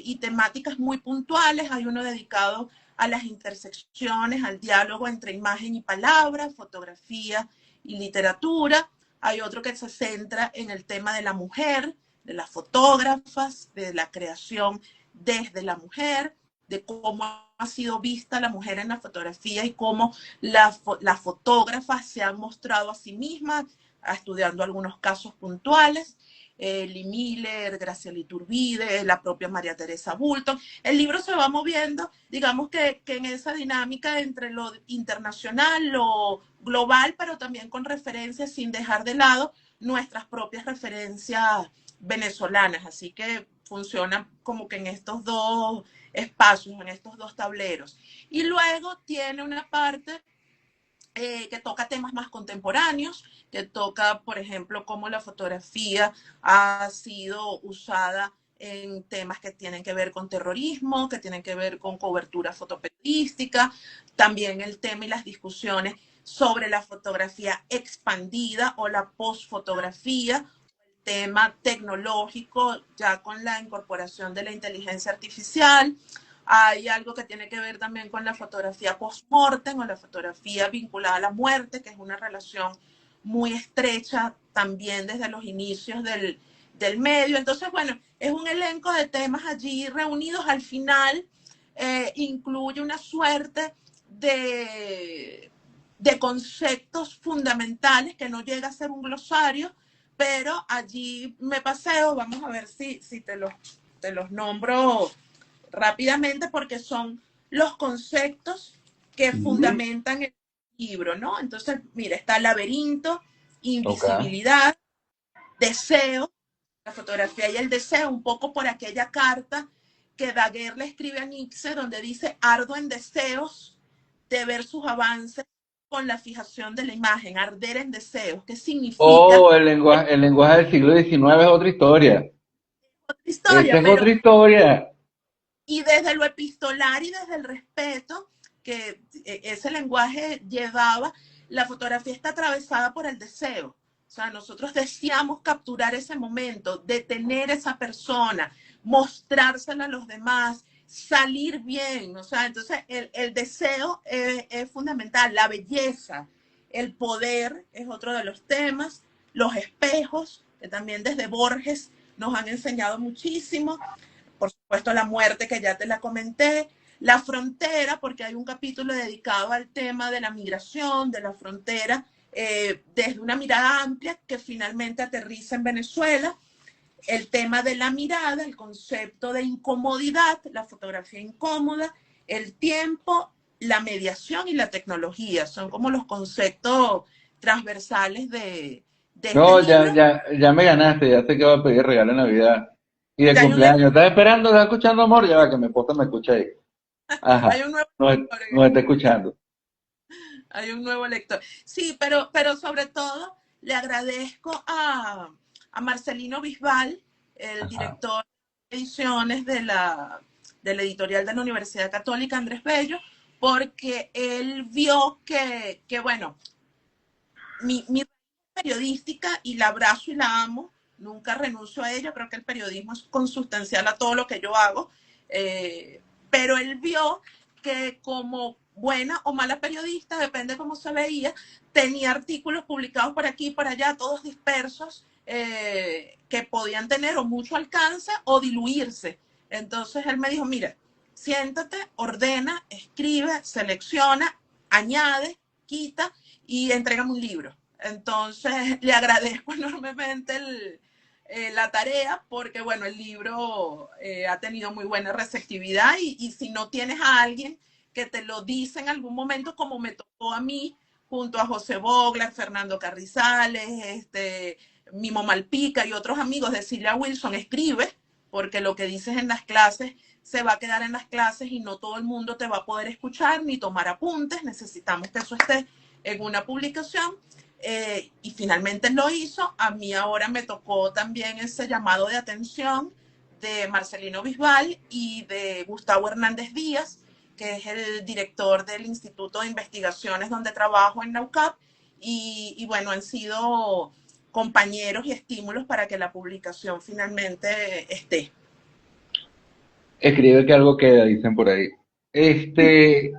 y temáticas muy puntuales. Hay uno dedicado a las intersecciones, al diálogo entre imagen y palabra, fotografía y literatura. Hay otro que se centra en el tema de la mujer, de las fotógrafas, de la creación desde la mujer, de cómo ha sido vista la mujer en la fotografía y cómo las fotógrafas se han mostrado a sí mismas, estudiando algunos casos puntuales. Lee Miller, Graciela Iturbide, la propia María Teresa Bulton. El libro se va moviendo, digamos que en esa dinámica entre lo internacional, lo global, pero también con referencias sin dejar de lado nuestras propias referencias venezolanas. Así que funciona como que en estos dos espacios, en estos dos tableros. Y luego tiene una parte que toca temas más contemporáneos, que toca, por ejemplo, cómo la fotografía ha sido usada en temas que tienen que ver con terrorismo, que tienen que ver con cobertura fotoperiodística, también el tema y las discusiones sobre la fotografía expandida o la postfotografía, tema tecnológico ya con la incorporación de la inteligencia artificial. Hay algo que tiene que ver también con la fotografía post-mortem o la fotografía vinculada a la muerte, que es una relación muy estrecha también desde los inicios del medio. Entonces, bueno, es un elenco de temas allí reunidos. Al final incluye una suerte de conceptos fundamentales que no llega a ser un glosario, pero allí me paseo, vamos a ver si te los nombro rápidamente porque son los conceptos que fundamentan el libro, ¿no? Entonces, mira, está laberinto, invisibilidad, deseo, la fotografía y el deseo, un poco por aquella carta que Daguerre le escribe a Nixe, donde dice, ardo en deseos de ver sus avances con la fijación de la imagen, arder en deseos. ¿Qué significa? Oh, el lenguaje del siglo XIX es otra historia. Otra Esa historia, es pero otra historia. y desde lo epistolar y desde el respeto que ese lenguaje llevaba, la fotografía está atravesada por el deseo. O sea, nosotros deseamos capturar ese momento, detener a esa persona, mostrársela a los demás, salir bien. O sea, entonces el deseo es fundamental, la belleza, el poder es otro de los temas, los espejos, que también desde Borges nos han enseñado muchísimo, por supuesto la muerte que ya te la comenté, la frontera, porque hay un capítulo dedicado al tema de la migración, de la frontera, desde una mirada amplia que finalmente aterriza en Venezuela, el tema de la mirada, el concepto de incomodidad, la fotografía incómoda, el tiempo, la mediación y la tecnología, son como los conceptos transversales de este No, ya, libro. ya, ya me ganaste, ya sé que voy a pedir regalo de Navidad y de Y hay un, lector, cumpleaños. ¿Estás esperando? ¿Estás escuchando, amor? Ya va, que mi esposa me escucha ahí. hay Ajá, un nuevo no, lector no está escuchando. hay un nuevo lector. Sí, pero sobre todo le agradezco a Marcelino Bisbal, el Ajá. director de ediciones de la editorial de la Universidad Católica Andrés Bello, porque él vio que bueno, mi periodística y la abrazo y la amo, nunca renuncio a ella, creo que el periodismo es consustancial a todo lo que yo hago, pero él vio que como buena o mala periodista, depende cómo se veía, tenía artículos publicados por aquí y por allá, todos dispersos, que podían tener o mucho alcance o diluirse. Entonces él me dijo, mira, siéntate, ordena, escribe, selecciona, añade, quita y entrégame un libro. Entonces, le agradezco enormemente la tarea porque, bueno, el libro ha tenido muy buena receptividad y si no tienes a alguien que te lo dice en algún momento, como me tocó a mí, junto a José Bogler, Fernando Carrizales, Mimo Malpica y otros amigos de Cilia Wilson, escribe, porque lo que dices en las clases se va a quedar en las clases y no todo el mundo te va a poder escuchar ni tomar apuntes, necesitamos que eso esté en una publicación. Y finalmente lo hizo. A mí ahora me tocó también ese llamado de atención de Marcelino Bisbal y de Gustavo Hernández Díaz, que es el director del Instituto de Investigaciones donde trabajo en la UCAP, y bueno, han sido compañeros y estímulos para que la publicación finalmente esté. Escribe que algo queda, dicen por ahí. Este,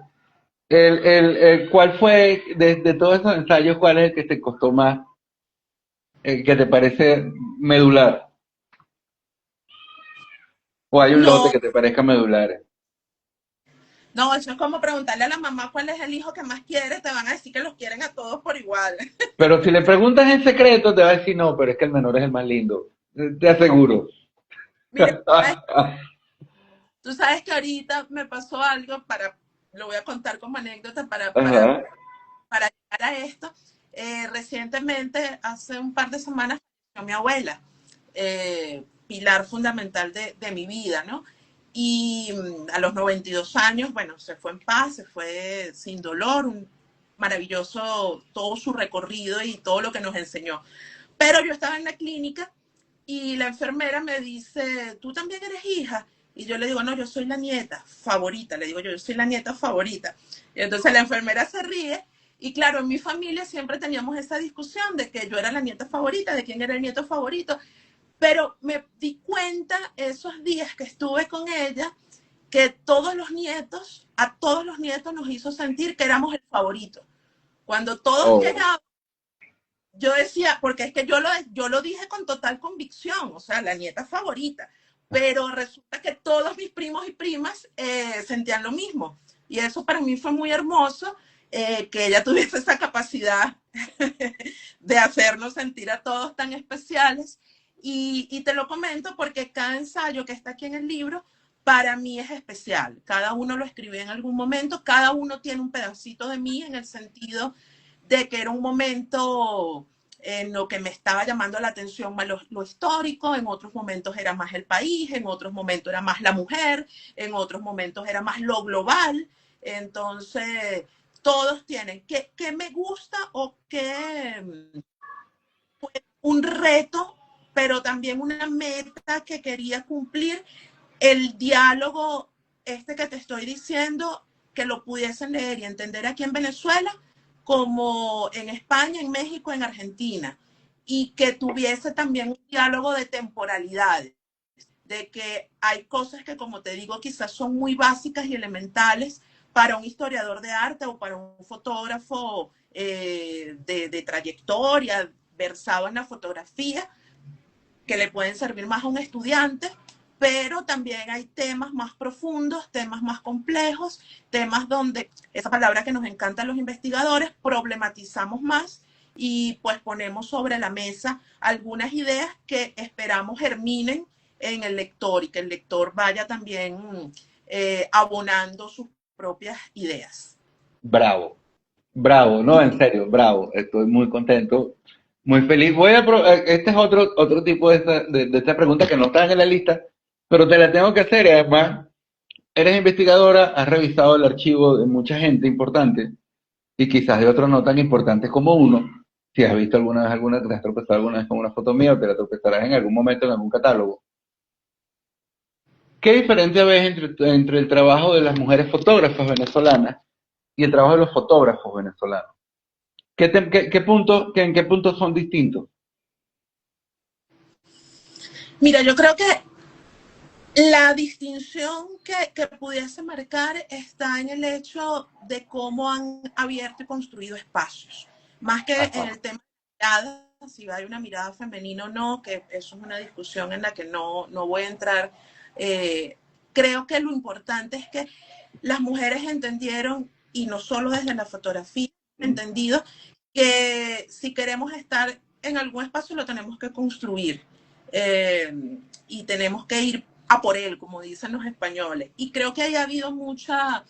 ¿Cuál fue, de todos esos ensayos, cuál es el que te costó más, el que te parece medular? ¿O hay un lote No, que te parezca medular? no, eso es como preguntarle a la mamá cuál es el hijo que más quiere, te van a decir que los quieren a todos por igual. Pero si le preguntas en secreto, te va a decir no, pero es que el menor es el más lindo. Te aseguro. Mira, tú sabes que ahorita me pasó algo lo voy a contar como anécdota Ajá. para llegar a esto. Recientemente, hace un par de semanas, falleció mi abuela, pilar fundamental de mi vida, ¿no? Y a los 92 años, bueno, se fue en paz, se fue sin dolor, un maravilloso todo su recorrido y todo lo que nos enseñó. Pero yo estaba en la clínica y la enfermera me dice, ¿tú también eres hija? Y yo le digo, no, yo soy la nieta favorita, le digo yo soy la nieta favorita. Y entonces la enfermera se ríe y claro, en mi familia siempre teníamos esa discusión de que yo era la nieta favorita, de quién era el nieto favorito, pero me di cuenta esos días que estuve con ella que a todos los nietos nos hizo sentir que éramos el favorito. Cuando todos Oh. llegaban, yo decía, porque es que yo lo dije con total convicción, o sea, la nieta favorita, pero resulta que todos mis primos y primas sentían lo mismo. Y eso para mí fue muy hermoso, que ella tuviese esa capacidad de hacernos sentir a todos tan especiales. Y te lo comento porque cada ensayo que está aquí en el libro, para mí es especial. Cada uno lo escribí en algún momento, cada uno tiene un pedacito de mí en el sentido de que era un momento en lo que me estaba llamando la atención más lo histórico, en otros momentos era más el país, en otros momentos era más la mujer, en otros momentos era más lo global. Entonces, todos tienen qué me gusta o qué un reto, pero también una meta que quería cumplir, el diálogo este que te estoy diciendo, que lo pudiesen leer y entender aquí en Venezuela, como en España, en México, en Argentina, y que tuviese también un diálogo de temporalidades, de que hay cosas que, como te digo, quizás son muy básicas y elementales para un historiador de arte o para un fotógrafo de trayectoria versado en la fotografía, que le pueden servir más a un estudiante, pero también hay temas más profundos, temas más complejos, temas donde, esa palabra que nos encanta a los investigadores, problematizamos más y pues ponemos sobre la mesa algunas ideas que esperamos germinen en el lector y que el lector vaya también abonando sus propias ideas. Bravo, bravo, no, en serio, bravo. Estoy muy contento, muy feliz. Este es otro tipo de esta pregunta que no está en la lista, pero te la tengo que hacer. Y además, eres investigadora, has revisado el archivo de mucha gente importante y quizás de otros no tan importantes como uno. Si has visto alguna vez te has tropezado alguna vez con una foto mía o te la tropezarás en algún momento en algún catálogo. ¿Qué diferencia ves entre el trabajo de las mujeres fotógrafas venezolanas y el trabajo de los fotógrafos venezolanos? ¿En qué puntos son distintos? Mira, yo creo que la distinción que pudiese marcar está en el hecho de cómo han abierto y construido espacios, más que en Ajá. el tema de mirada, si hay una mirada femenina o no, que eso es una discusión en la que no voy a entrar. Eh, Creo que lo importante es que las mujeres entendieron, y no solo desde la fotografía, entendido que si queremos estar en algún espacio lo tenemos que construir. y tenemos que ir a por él, como dicen los españoles. Y creo que haya habido mucha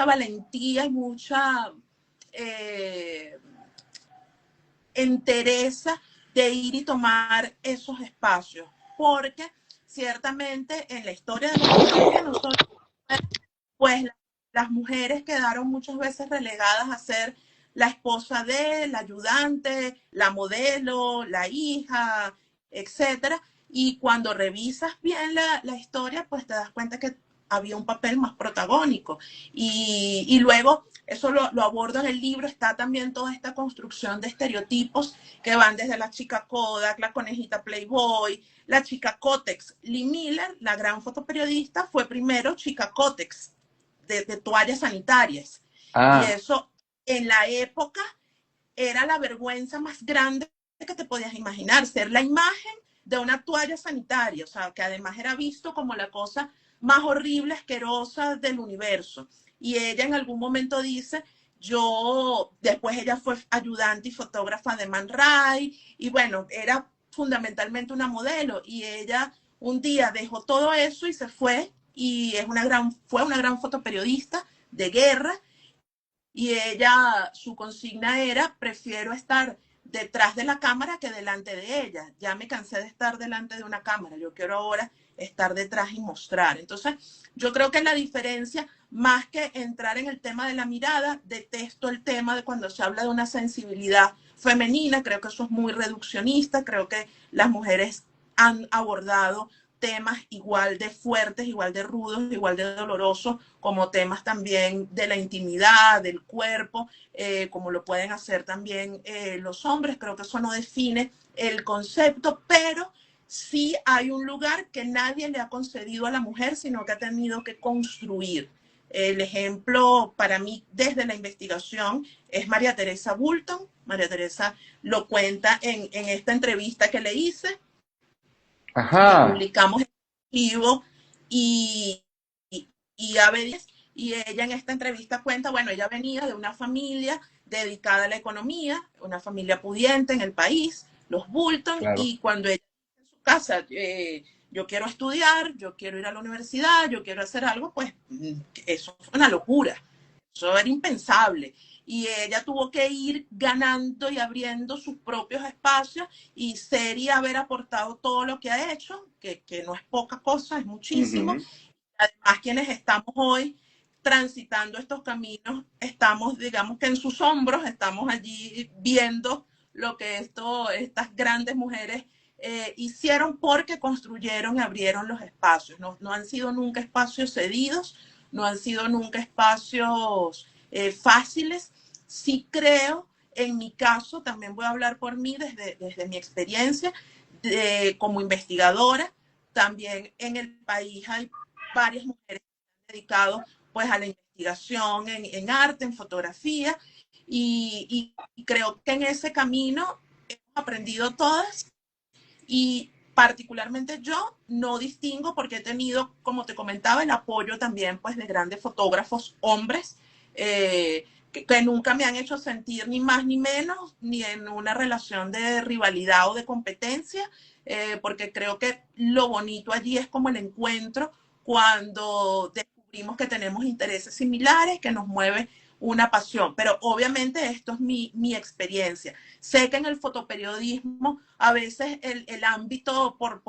valentía y mucha entereza de ir y tomar esos espacios, porque ciertamente en la historia de los países que nosotros, pues las mujeres quedaron muchas veces relegadas a ser la esposa de, la ayudante, la modelo, la hija, etcétera. Y cuando revisas bien la historia, pues te das cuenta que había un papel más protagónico. Y luego, eso lo abordo en el libro, está también toda esta construcción de estereotipos que van desde la chica Kodak, la conejita Playboy, la chica Kotex. Lee Miller, la gran fotoperiodista, fue primero chica Kotex, de toallas sanitarias. Y Ah, eso en la época era la vergüenza más grande que te podías imaginar, ser la imagen de una toalla sanitaria, o sea, que además era visto como la cosa más horrible, asquerosa del universo. Y ella en algún momento dice, después ella fue ayudante y fotógrafa de Man Ray, y bueno, era fundamentalmente una modelo, y ella un día dejó todo eso y se fue, y fue una gran fotoperiodista de guerra, y ella, su consigna era, prefiero estar detrás de la cámara que delante de ella. Ya me cansé de estar delante de una cámara, yo quiero ahora estar detrás y mostrar. Entonces, yo creo que la diferencia, más que entrar en el tema de la mirada, detesto el tema de cuando se habla de una sensibilidad femenina, creo que eso es muy reduccionista, creo que las mujeres han abordado temas igual de fuertes, igual de rudos, igual de dolorosos, como temas también de la intimidad, del cuerpo, como lo pueden hacer también los hombres. Creo que eso no define el concepto, pero sí hay un lugar que nadie le ha concedido a la mujer, sino que ha tenido que construir. El ejemplo para mí desde la investigación es María Teresa Bulton. María Teresa lo cuenta en esta entrevista que le hice, que ajá, publicamos en archivo, y, y Avedis, y ella en esta entrevista cuenta, bueno, ella venía de una familia dedicada a la economía, una familia pudiente en el país, los Bulton, claro. y cuando ella en su casa, yo quiero estudiar, yo quiero ir a la universidad, yo quiero hacer algo, pues eso fue una locura, eso era impensable. Y ella tuvo que ir ganando y abriendo sus propios espacios y ser y haber aportado todo lo que ha hecho, que no es poca cosa, es muchísimo. Ujú. Además, quienes estamos hoy transitando estos caminos, estamos, digamos que en sus hombros, estamos allí viendo lo que estas grandes mujeres hicieron, porque construyeron y abrieron los espacios. No, no han sido nunca espacios cedidos, no han sido nunca espacios fáciles. Sí creo, en mi caso, también voy a hablar por mí desde mi experiencia como investigadora, también en el país hay varias mujeres que se han dedicado pues a la investigación en arte, en fotografía, y creo que en ese camino hemos aprendido todas, y particularmente yo no distingo porque he tenido, como te comentaba, el apoyo también pues de grandes fotógrafos hombres, que nunca me han hecho sentir ni más ni menos, ni en una relación de rivalidad o de competencia, porque creo que lo bonito allí es como el encuentro cuando descubrimos que tenemos intereses similares, que nos mueve una pasión. Pero obviamente esto es mi experiencia. Sé que en el fotoperiodismo a veces el ámbito por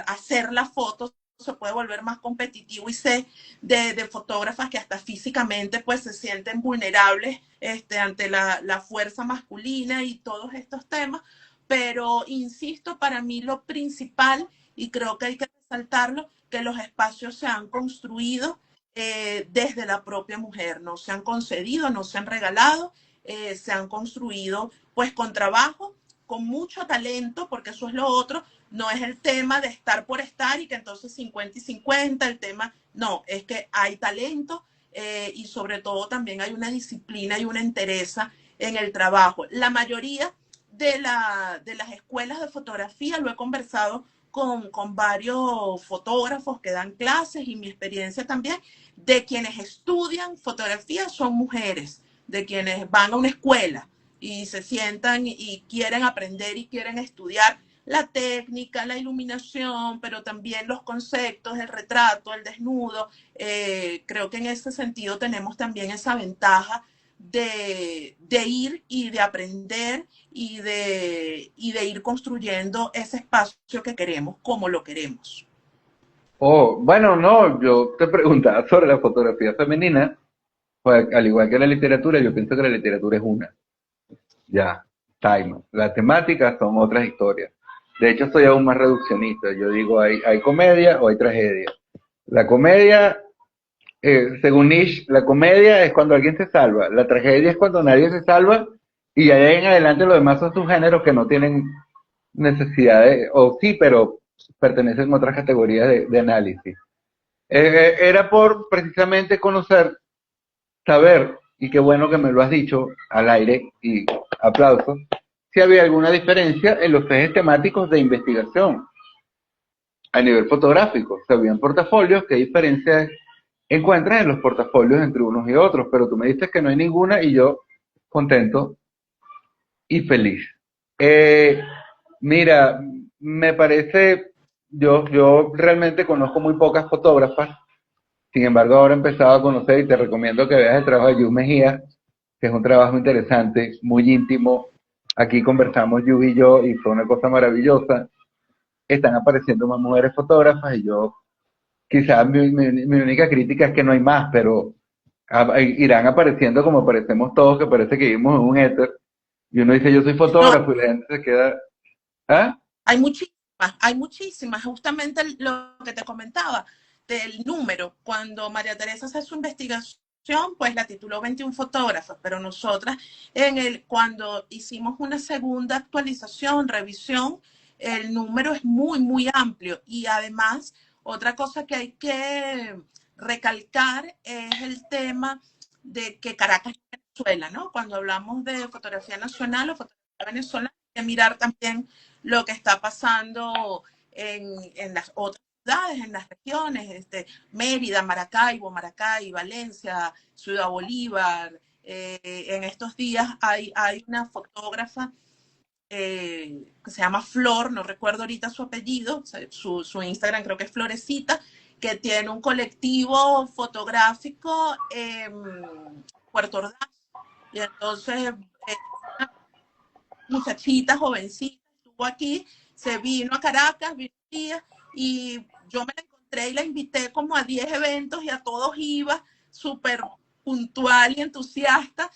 hacer las fotos se puede volver más competitivo, y sé de fotógrafas que hasta físicamente pues se sienten vulnerables ante la fuerza masculina y todos estos temas, pero insisto, para mí lo principal, y creo que hay que resaltarlo, que los espacios se han construido desde la propia mujer, no se han concedido, no se han regalado, se han construido pues con trabajo, con mucho talento, porque eso es lo otro, no es el tema de estar por estar y que entonces 50 y 50, el tema, no, es que hay talento, y sobre todo también hay una disciplina y una entereza en el trabajo. La mayoría de las escuelas de fotografía, lo he conversado con varios fotógrafos que dan clases, y mi experiencia también, de quienes estudian fotografía son mujeres, de quienes van a una escuela y se sientan y quieren aprender y quieren estudiar. la técnica, la iluminación, pero también los conceptos, el retrato, el desnudo. Creo que en ese sentido tenemos también esa ventaja de ir y de aprender y de ir construyendo ese espacio que queremos como lo queremos. Oh, bueno, no, yo te preguntaba sobre la fotografía femenina, pues al igual que la literatura, yo pienso que la literatura es una. Ya, time. Las temáticas son otras historias. De hecho, soy aún más reduccionista. Yo digo, hay comedia o hay tragedia. La comedia, según Nietzsche, la comedia es cuando alguien se salva. La tragedia es cuando nadie se salva y ahí en adelante los demás son subgéneros que no tienen necesidad de, o sí, pero pertenecen a otras categorías de análisis. Era por precisamente conocer, saber, y qué bueno que me lo has dicho al aire, y aplausos, si había alguna diferencia en los ejes temáticos de investigación a nivel fotográfico. Si habían portafolios, qué diferencias encuentras en los portafolios entre unos y otros, pero tú me dices que no hay ninguna y yo contento y feliz. Eh, Mira, me parece, yo realmente conozco muy pocas fotógrafas. Sin embargo, ahora he empezado a conocer y te recomiendo que veas el trabajo de Yu Mejía, que es un trabajo interesante, muy íntimo. Aquí conversamos Yu y yo y fue una cosa maravillosa. Están apareciendo más mujeres fotógrafas y yo, quizás mi única crítica es que no hay más, pero irán apareciendo como aparecemos todos, que parece que vivimos en un éter. Y uno dice, yo soy No, fotógrafo y la gente se queda, ¿ah? hay muchísimas, justamente lo que te comentaba del número. Cuando María Teresa hace su investigación, pues la tituló 21 fotógrafos, pero nosotras cuando hicimos una segunda actualización, revisión, el número es muy, muy amplio. Y además, otra cosa que hay que recalcar es el tema de que Caracas es Venezuela, ¿no? Cuando hablamos de fotografía nacional o fotografía venezolana, hay que mirar también lo que está pasando en las otras ciudades, en las regiones, Mérida, Maracay, Valencia, Ciudad Bolívar. En estos días hay una fotógrafa que se llama Flor, no recuerdo ahorita su apellido, su Instagram creo que es Florecita, que tiene un colectivo fotográfico en Puerto Ordaz. Y entonces, una muchachita jovencita estuvo aquí, se vino a Caracas, vivía, y yo me la encontré y la invité como a 10 eventos y a todos iba súper puntual y entusiasta,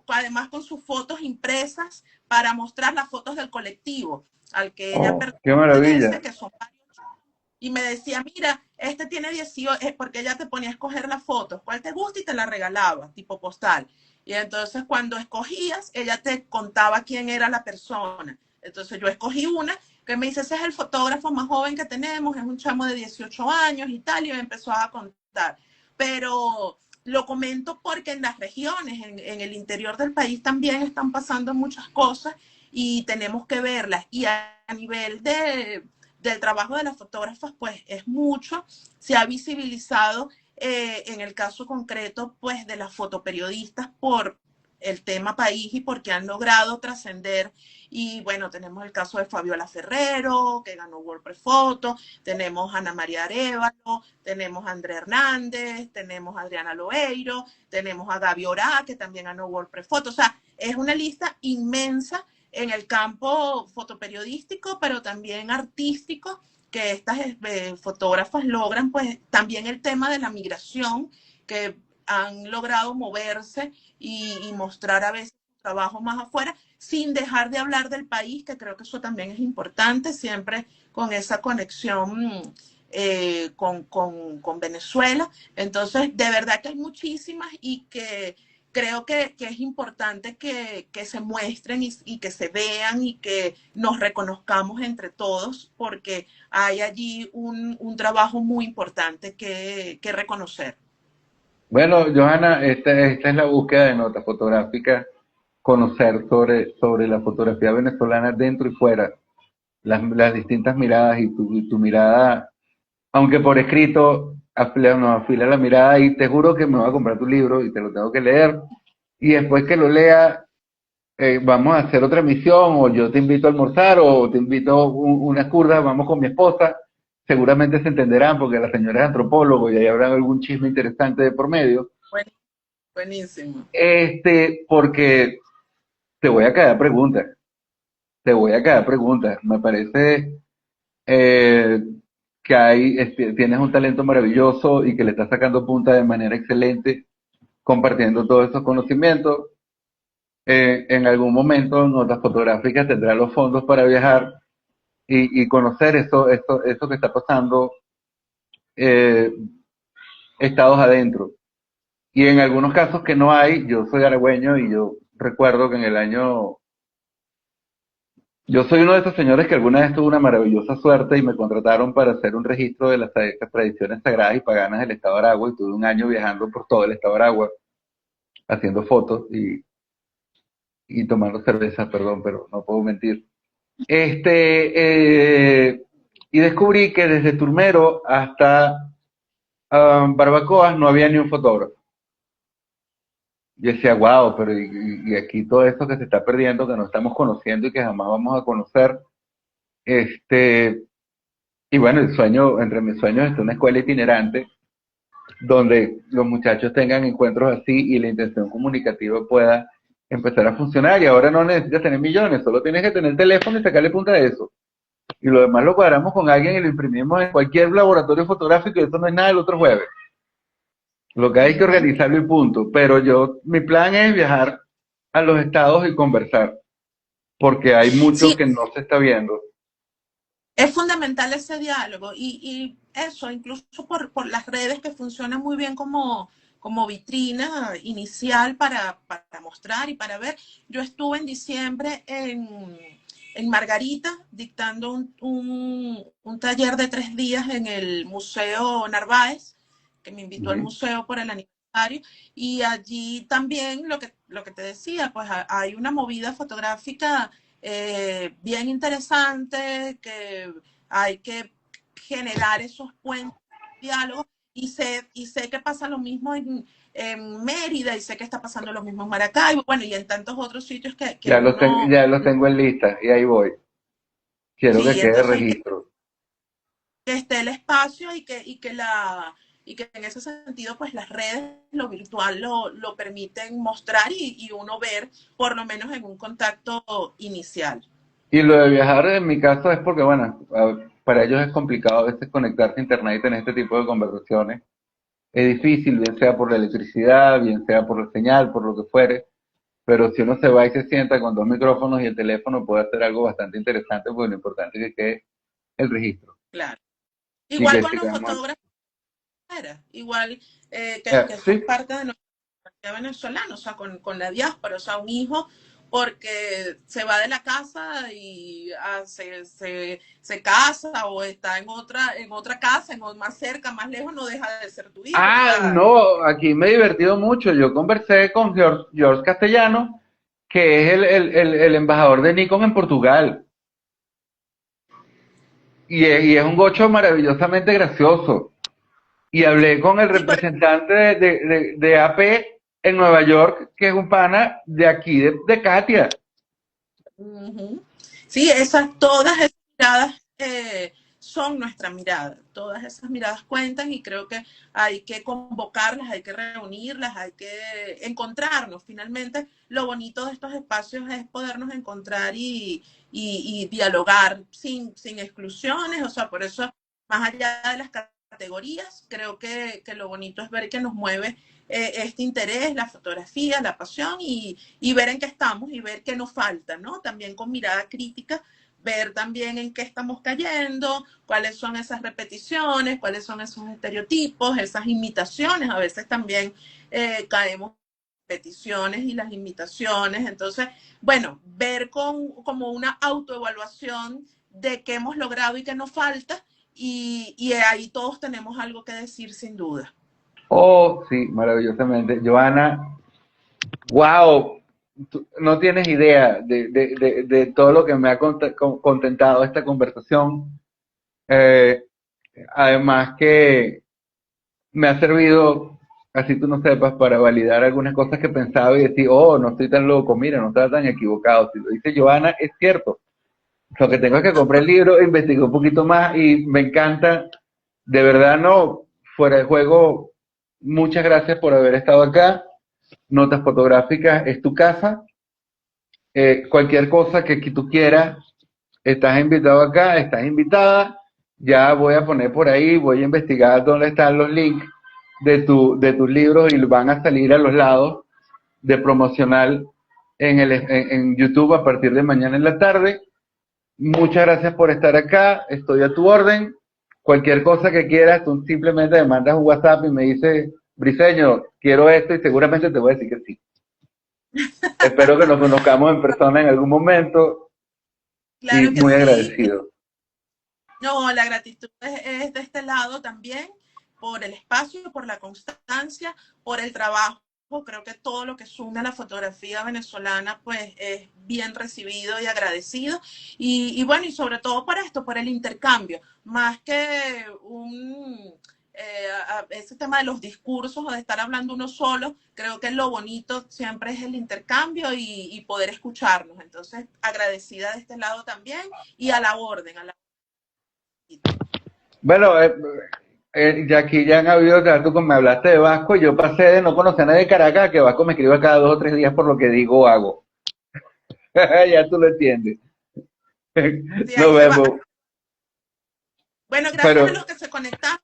además con sus fotos impresas para mostrar las fotos del colectivo al que ella Oh, qué maravilla. pertenece, que son varios. Y me decía, mira, este tiene 18, porque ella te ponía a escoger las fotos, cuál te gusta y te la regalaba, tipo postal. Y entonces cuando escogías, ella te contaba quién era la persona. Entonces yo escogí una que me dice, ese es el fotógrafo más joven que tenemos, es un chamo de 18 años y tal, y me empezó a contar. Pero lo comento porque en las regiones, en el interior del país también están pasando muchas cosas y tenemos que verlas. Y a nivel del trabajo de las fotógrafas, pues es mucho, se ha visibilizado en el caso concreto, pues de las fotoperiodistas por el tema país y porque han logrado trascender. Y bueno, tenemos el caso de Fabiola Ferrero, que ganó WordPress Photo, tenemos a Ana María Arevalo, tenemos a Andrea Hernández, tenemos a Adriana Loeiro, tenemos a Gaby Orá, que también ganó WordPress Photo. O sea, es una lista inmensa en el campo fotoperiodístico, pero también artístico, que estas fotógrafas logran, pues también el tema de la migración, que han logrado moverse y mostrar a veces su trabajo más afuera, sin dejar de hablar del país, que creo que eso también es importante, siempre con esa conexión con Venezuela. Entonces, de verdad que hay muchísimas y que creo que es importante que se muestren y que se vean y que nos reconozcamos entre todos, porque hay allí un trabajo muy importante que reconocer. Bueno, Johanna, esta es la búsqueda de notas fotográficas, conocer sobre la fotografía venezolana dentro y fuera, las distintas miradas y tu mirada, aunque por escrito nos afila la mirada y te juro que me voy a comprar tu libro y te lo tengo que leer y después que lo lea vamos a hacer otra emisión, o yo te invito a almorzar, o te invito a una curda, vamos con mi esposa, seguramente se entenderán porque la señora es antropólogo y ahí habrá algún chisme interesante de por medio. Buen- Buenísimo. Porque te voy a cada pregunta, te voy a cada pregunta. Me parece eh, que tienes un talento maravilloso y que le estás sacando punta de manera excelente, compartiendo todos esos conocimientos. En algún momento notas fotográficas tendrás los fondos para viajar y conocer eso que está pasando eh, estados adentro. Y en algunos casos que no hay, yo soy aragüeño y yo recuerdo que yo soy uno de esos señores que alguna vez tuvo una maravillosa suerte y me contrataron para hacer un registro de las tradiciones sagradas y paganas del estado de Aragua y tuve un año viajando por todo el estado de Aragua haciendo fotos y tomando cerveza, perdón, pero no puedo mentir. Eh, y descubrí que desde Turmero hasta Barbacoas no había ni un fotógrafo. Yo decía, wow, pero y aquí todo esto que se está perdiendo, que no estamos conociendo y que jamás vamos a conocer. Este, y bueno, entre mis sueños está una escuela itinerante donde los muchachos tengan encuentros así y la intención comunicativa pueda empezar a funcionar. Y ahora no necesitas tener millones, solo tienes que tener el teléfono y sacarle punta a eso. Y lo demás lo cuadramos con alguien y lo imprimimos en cualquier laboratorio fotográfico y eso no es nada el otro jueves. Lo que hay que Ujú. organizarlo y punto. Pero mi plan es viajar a los estados y conversar, porque hay mucho Sí, que no se está viendo. es fundamental ese diálogo y eso, incluso por las redes que funcionan muy bien como vitrina inicial para mostrar y para ver. Yo estuve en diciembre en Margarita dictando un taller de 3 días en el Museo Narváez, que me invitó al Ujú. museo por el aniversario, y allí también lo que te decía, pues hay una movida fotográfica bien interesante, que hay que generar esos puentes, diálogos, y sé que pasa lo mismo en Mérida, y sé que está pasando lo mismo en Maracaibo, bueno, y en tantos otros sitios que uno, Ya los tengo en lista y ahí voy. Quiero que sí, quede entonces registro. que esté el espacio y que en ese sentido, pues las redes, lo virtual lo permiten mostrar y uno ver, por lo menos en un contacto inicial. Y lo de viajar en mi caso es porque, bueno, para ellos es complicado a veces conectarse a internet y tener este tipo de conversaciones. Es difícil, bien sea por la electricidad, bien sea por la señal, por lo que fuere, pero si uno se va y se sienta con dos micrófonos y el teléfono puede hacer algo bastante interesante, porque lo importante es que quede el registro Claro. y Igual que con los sigamos. fotógrafos, igual que son Sí, parte de nuestra comunidad venezolana, o sea, con la diáspora, o sea, un hijo porque se va de la casa y se casa o está en otra casa, más cerca, más lejos, no deja de ser tu hijo. O sea, no, aquí me he divertido mucho. Yo conversé con George Castellano, que es el embajador de Nikon en Portugal, y es un gocho maravillosamente gracioso. Y hablé con el sí, representante de AP en Nueva York, que es un pana de aquí, de Katia. uh-huh. Sí, todas esas miradas son nuestra mirada, todas esas miradas cuentan y creo que hay que convocarlas, hay que reunirlas, hay que encontrarnos. Finalmente, lo bonito de estos espacios es podernos encontrar y dialogar sin exclusiones, o sea, por eso, más allá de las categorías, creo que lo bonito es ver que nos mueve este interés, la fotografía, la pasión y ver en qué estamos y ver qué nos falta, ¿no? También con mirada crítica, ver también en qué estamos cayendo, cuáles son esas repeticiones, cuáles son esos estereotipos, esas imitaciones, a veces también caemos peticiones y las imitaciones. Entonces, bueno, ver como una autoevaluación de qué hemos logrado y qué nos falta, y ahí todos tenemos algo que decir sin duda. Oh, sí, maravillosamente. Joana, wow, no tienes idea de todo lo que me ha contentado esta conversación. Eh, Además que me ha servido, así tú no sepas, para validar algunas cosas que pensaba y decir, oh, no estoy tan loco, mira, no estaba tan equivocado. Si lo dice Joana, es cierto. Lo que tengo es que comprar el libro, investigué un poquito más y me encanta, de verdad no, fuera de juego, muchas gracias por haber estado acá. Notas fotográficas es tu casa. Cualquier cosa que tú quieras, estás invitado acá, estás invitada. Ya voy a poner por ahí, voy a investigar dónde están los links de tus libros y van a salir a los lados de promocional en YouTube a partir de mañana en la tarde. Muchas gracias por estar acá, estoy a tu orden. Cualquier cosa que quieras, tú simplemente me mandas un WhatsApp y me dices, Briseño, quiero esto y seguramente te voy a decir que sí. Espero que nos conozcamos en persona en algún momento y Claro que muy sí. agradecido. No, la gratitud es de este lado también, por el espacio, por la constancia, por el trabajo. Creo que todo lo que suma a la fotografía venezolana, pues es bien recibido y agradecido. Y bueno, y sobre todo por esto, por el intercambio, más que ese tema de los discursos o de estar hablando uno solo, creo que lo bonito siempre es el intercambio y poder escucharnos. Entonces, agradecida de este lado también y a la orden, a la Bueno, ya aquí ya han habido trato como me hablaste de Vasco, yo pasé de no conocer a nadie de Caracas a que Vasco me escriba cada 2 o 3 días por lo que digo o hago. Ya tú lo entiendes. Sí, ahí Nos se va. vemos. Bueno, gracias a Pero los que se conectaron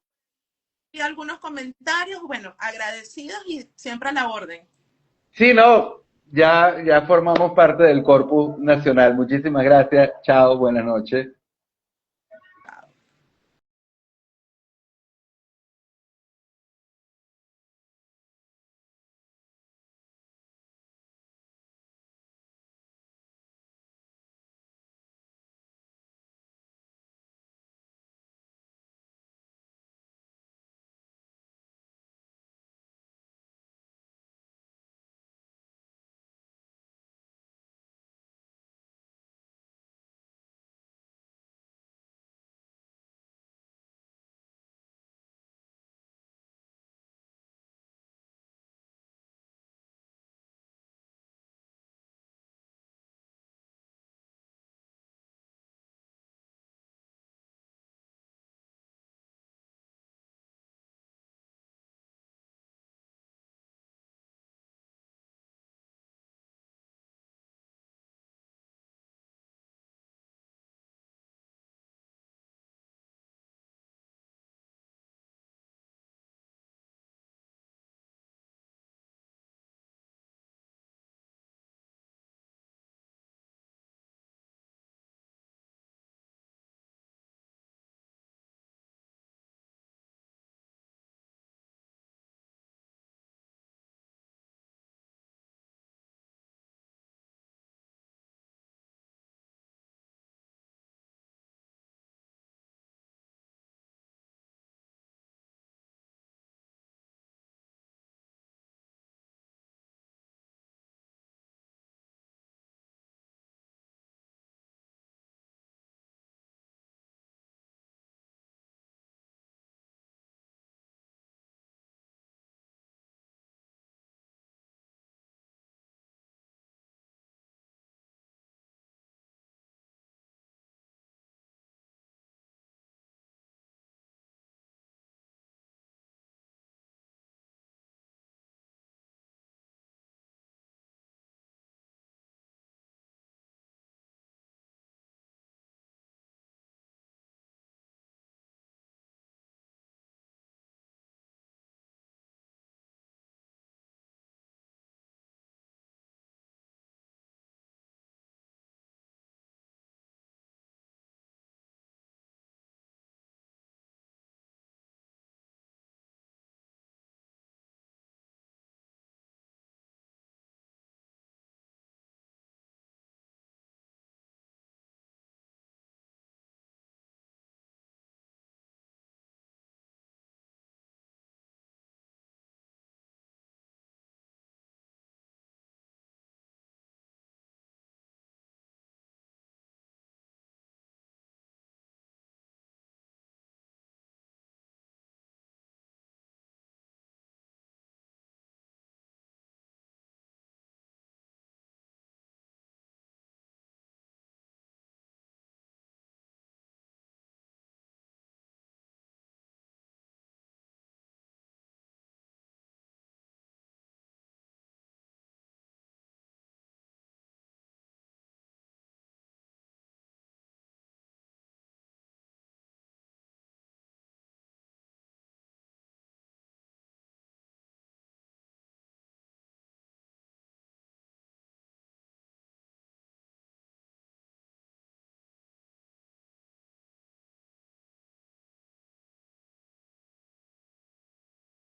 y algunos comentarios. Bueno, agradecidos y siempre a la orden. sí, no, ya formamos parte del Corpus Nacional. Muchísimas gracias. Chao, buenas noches.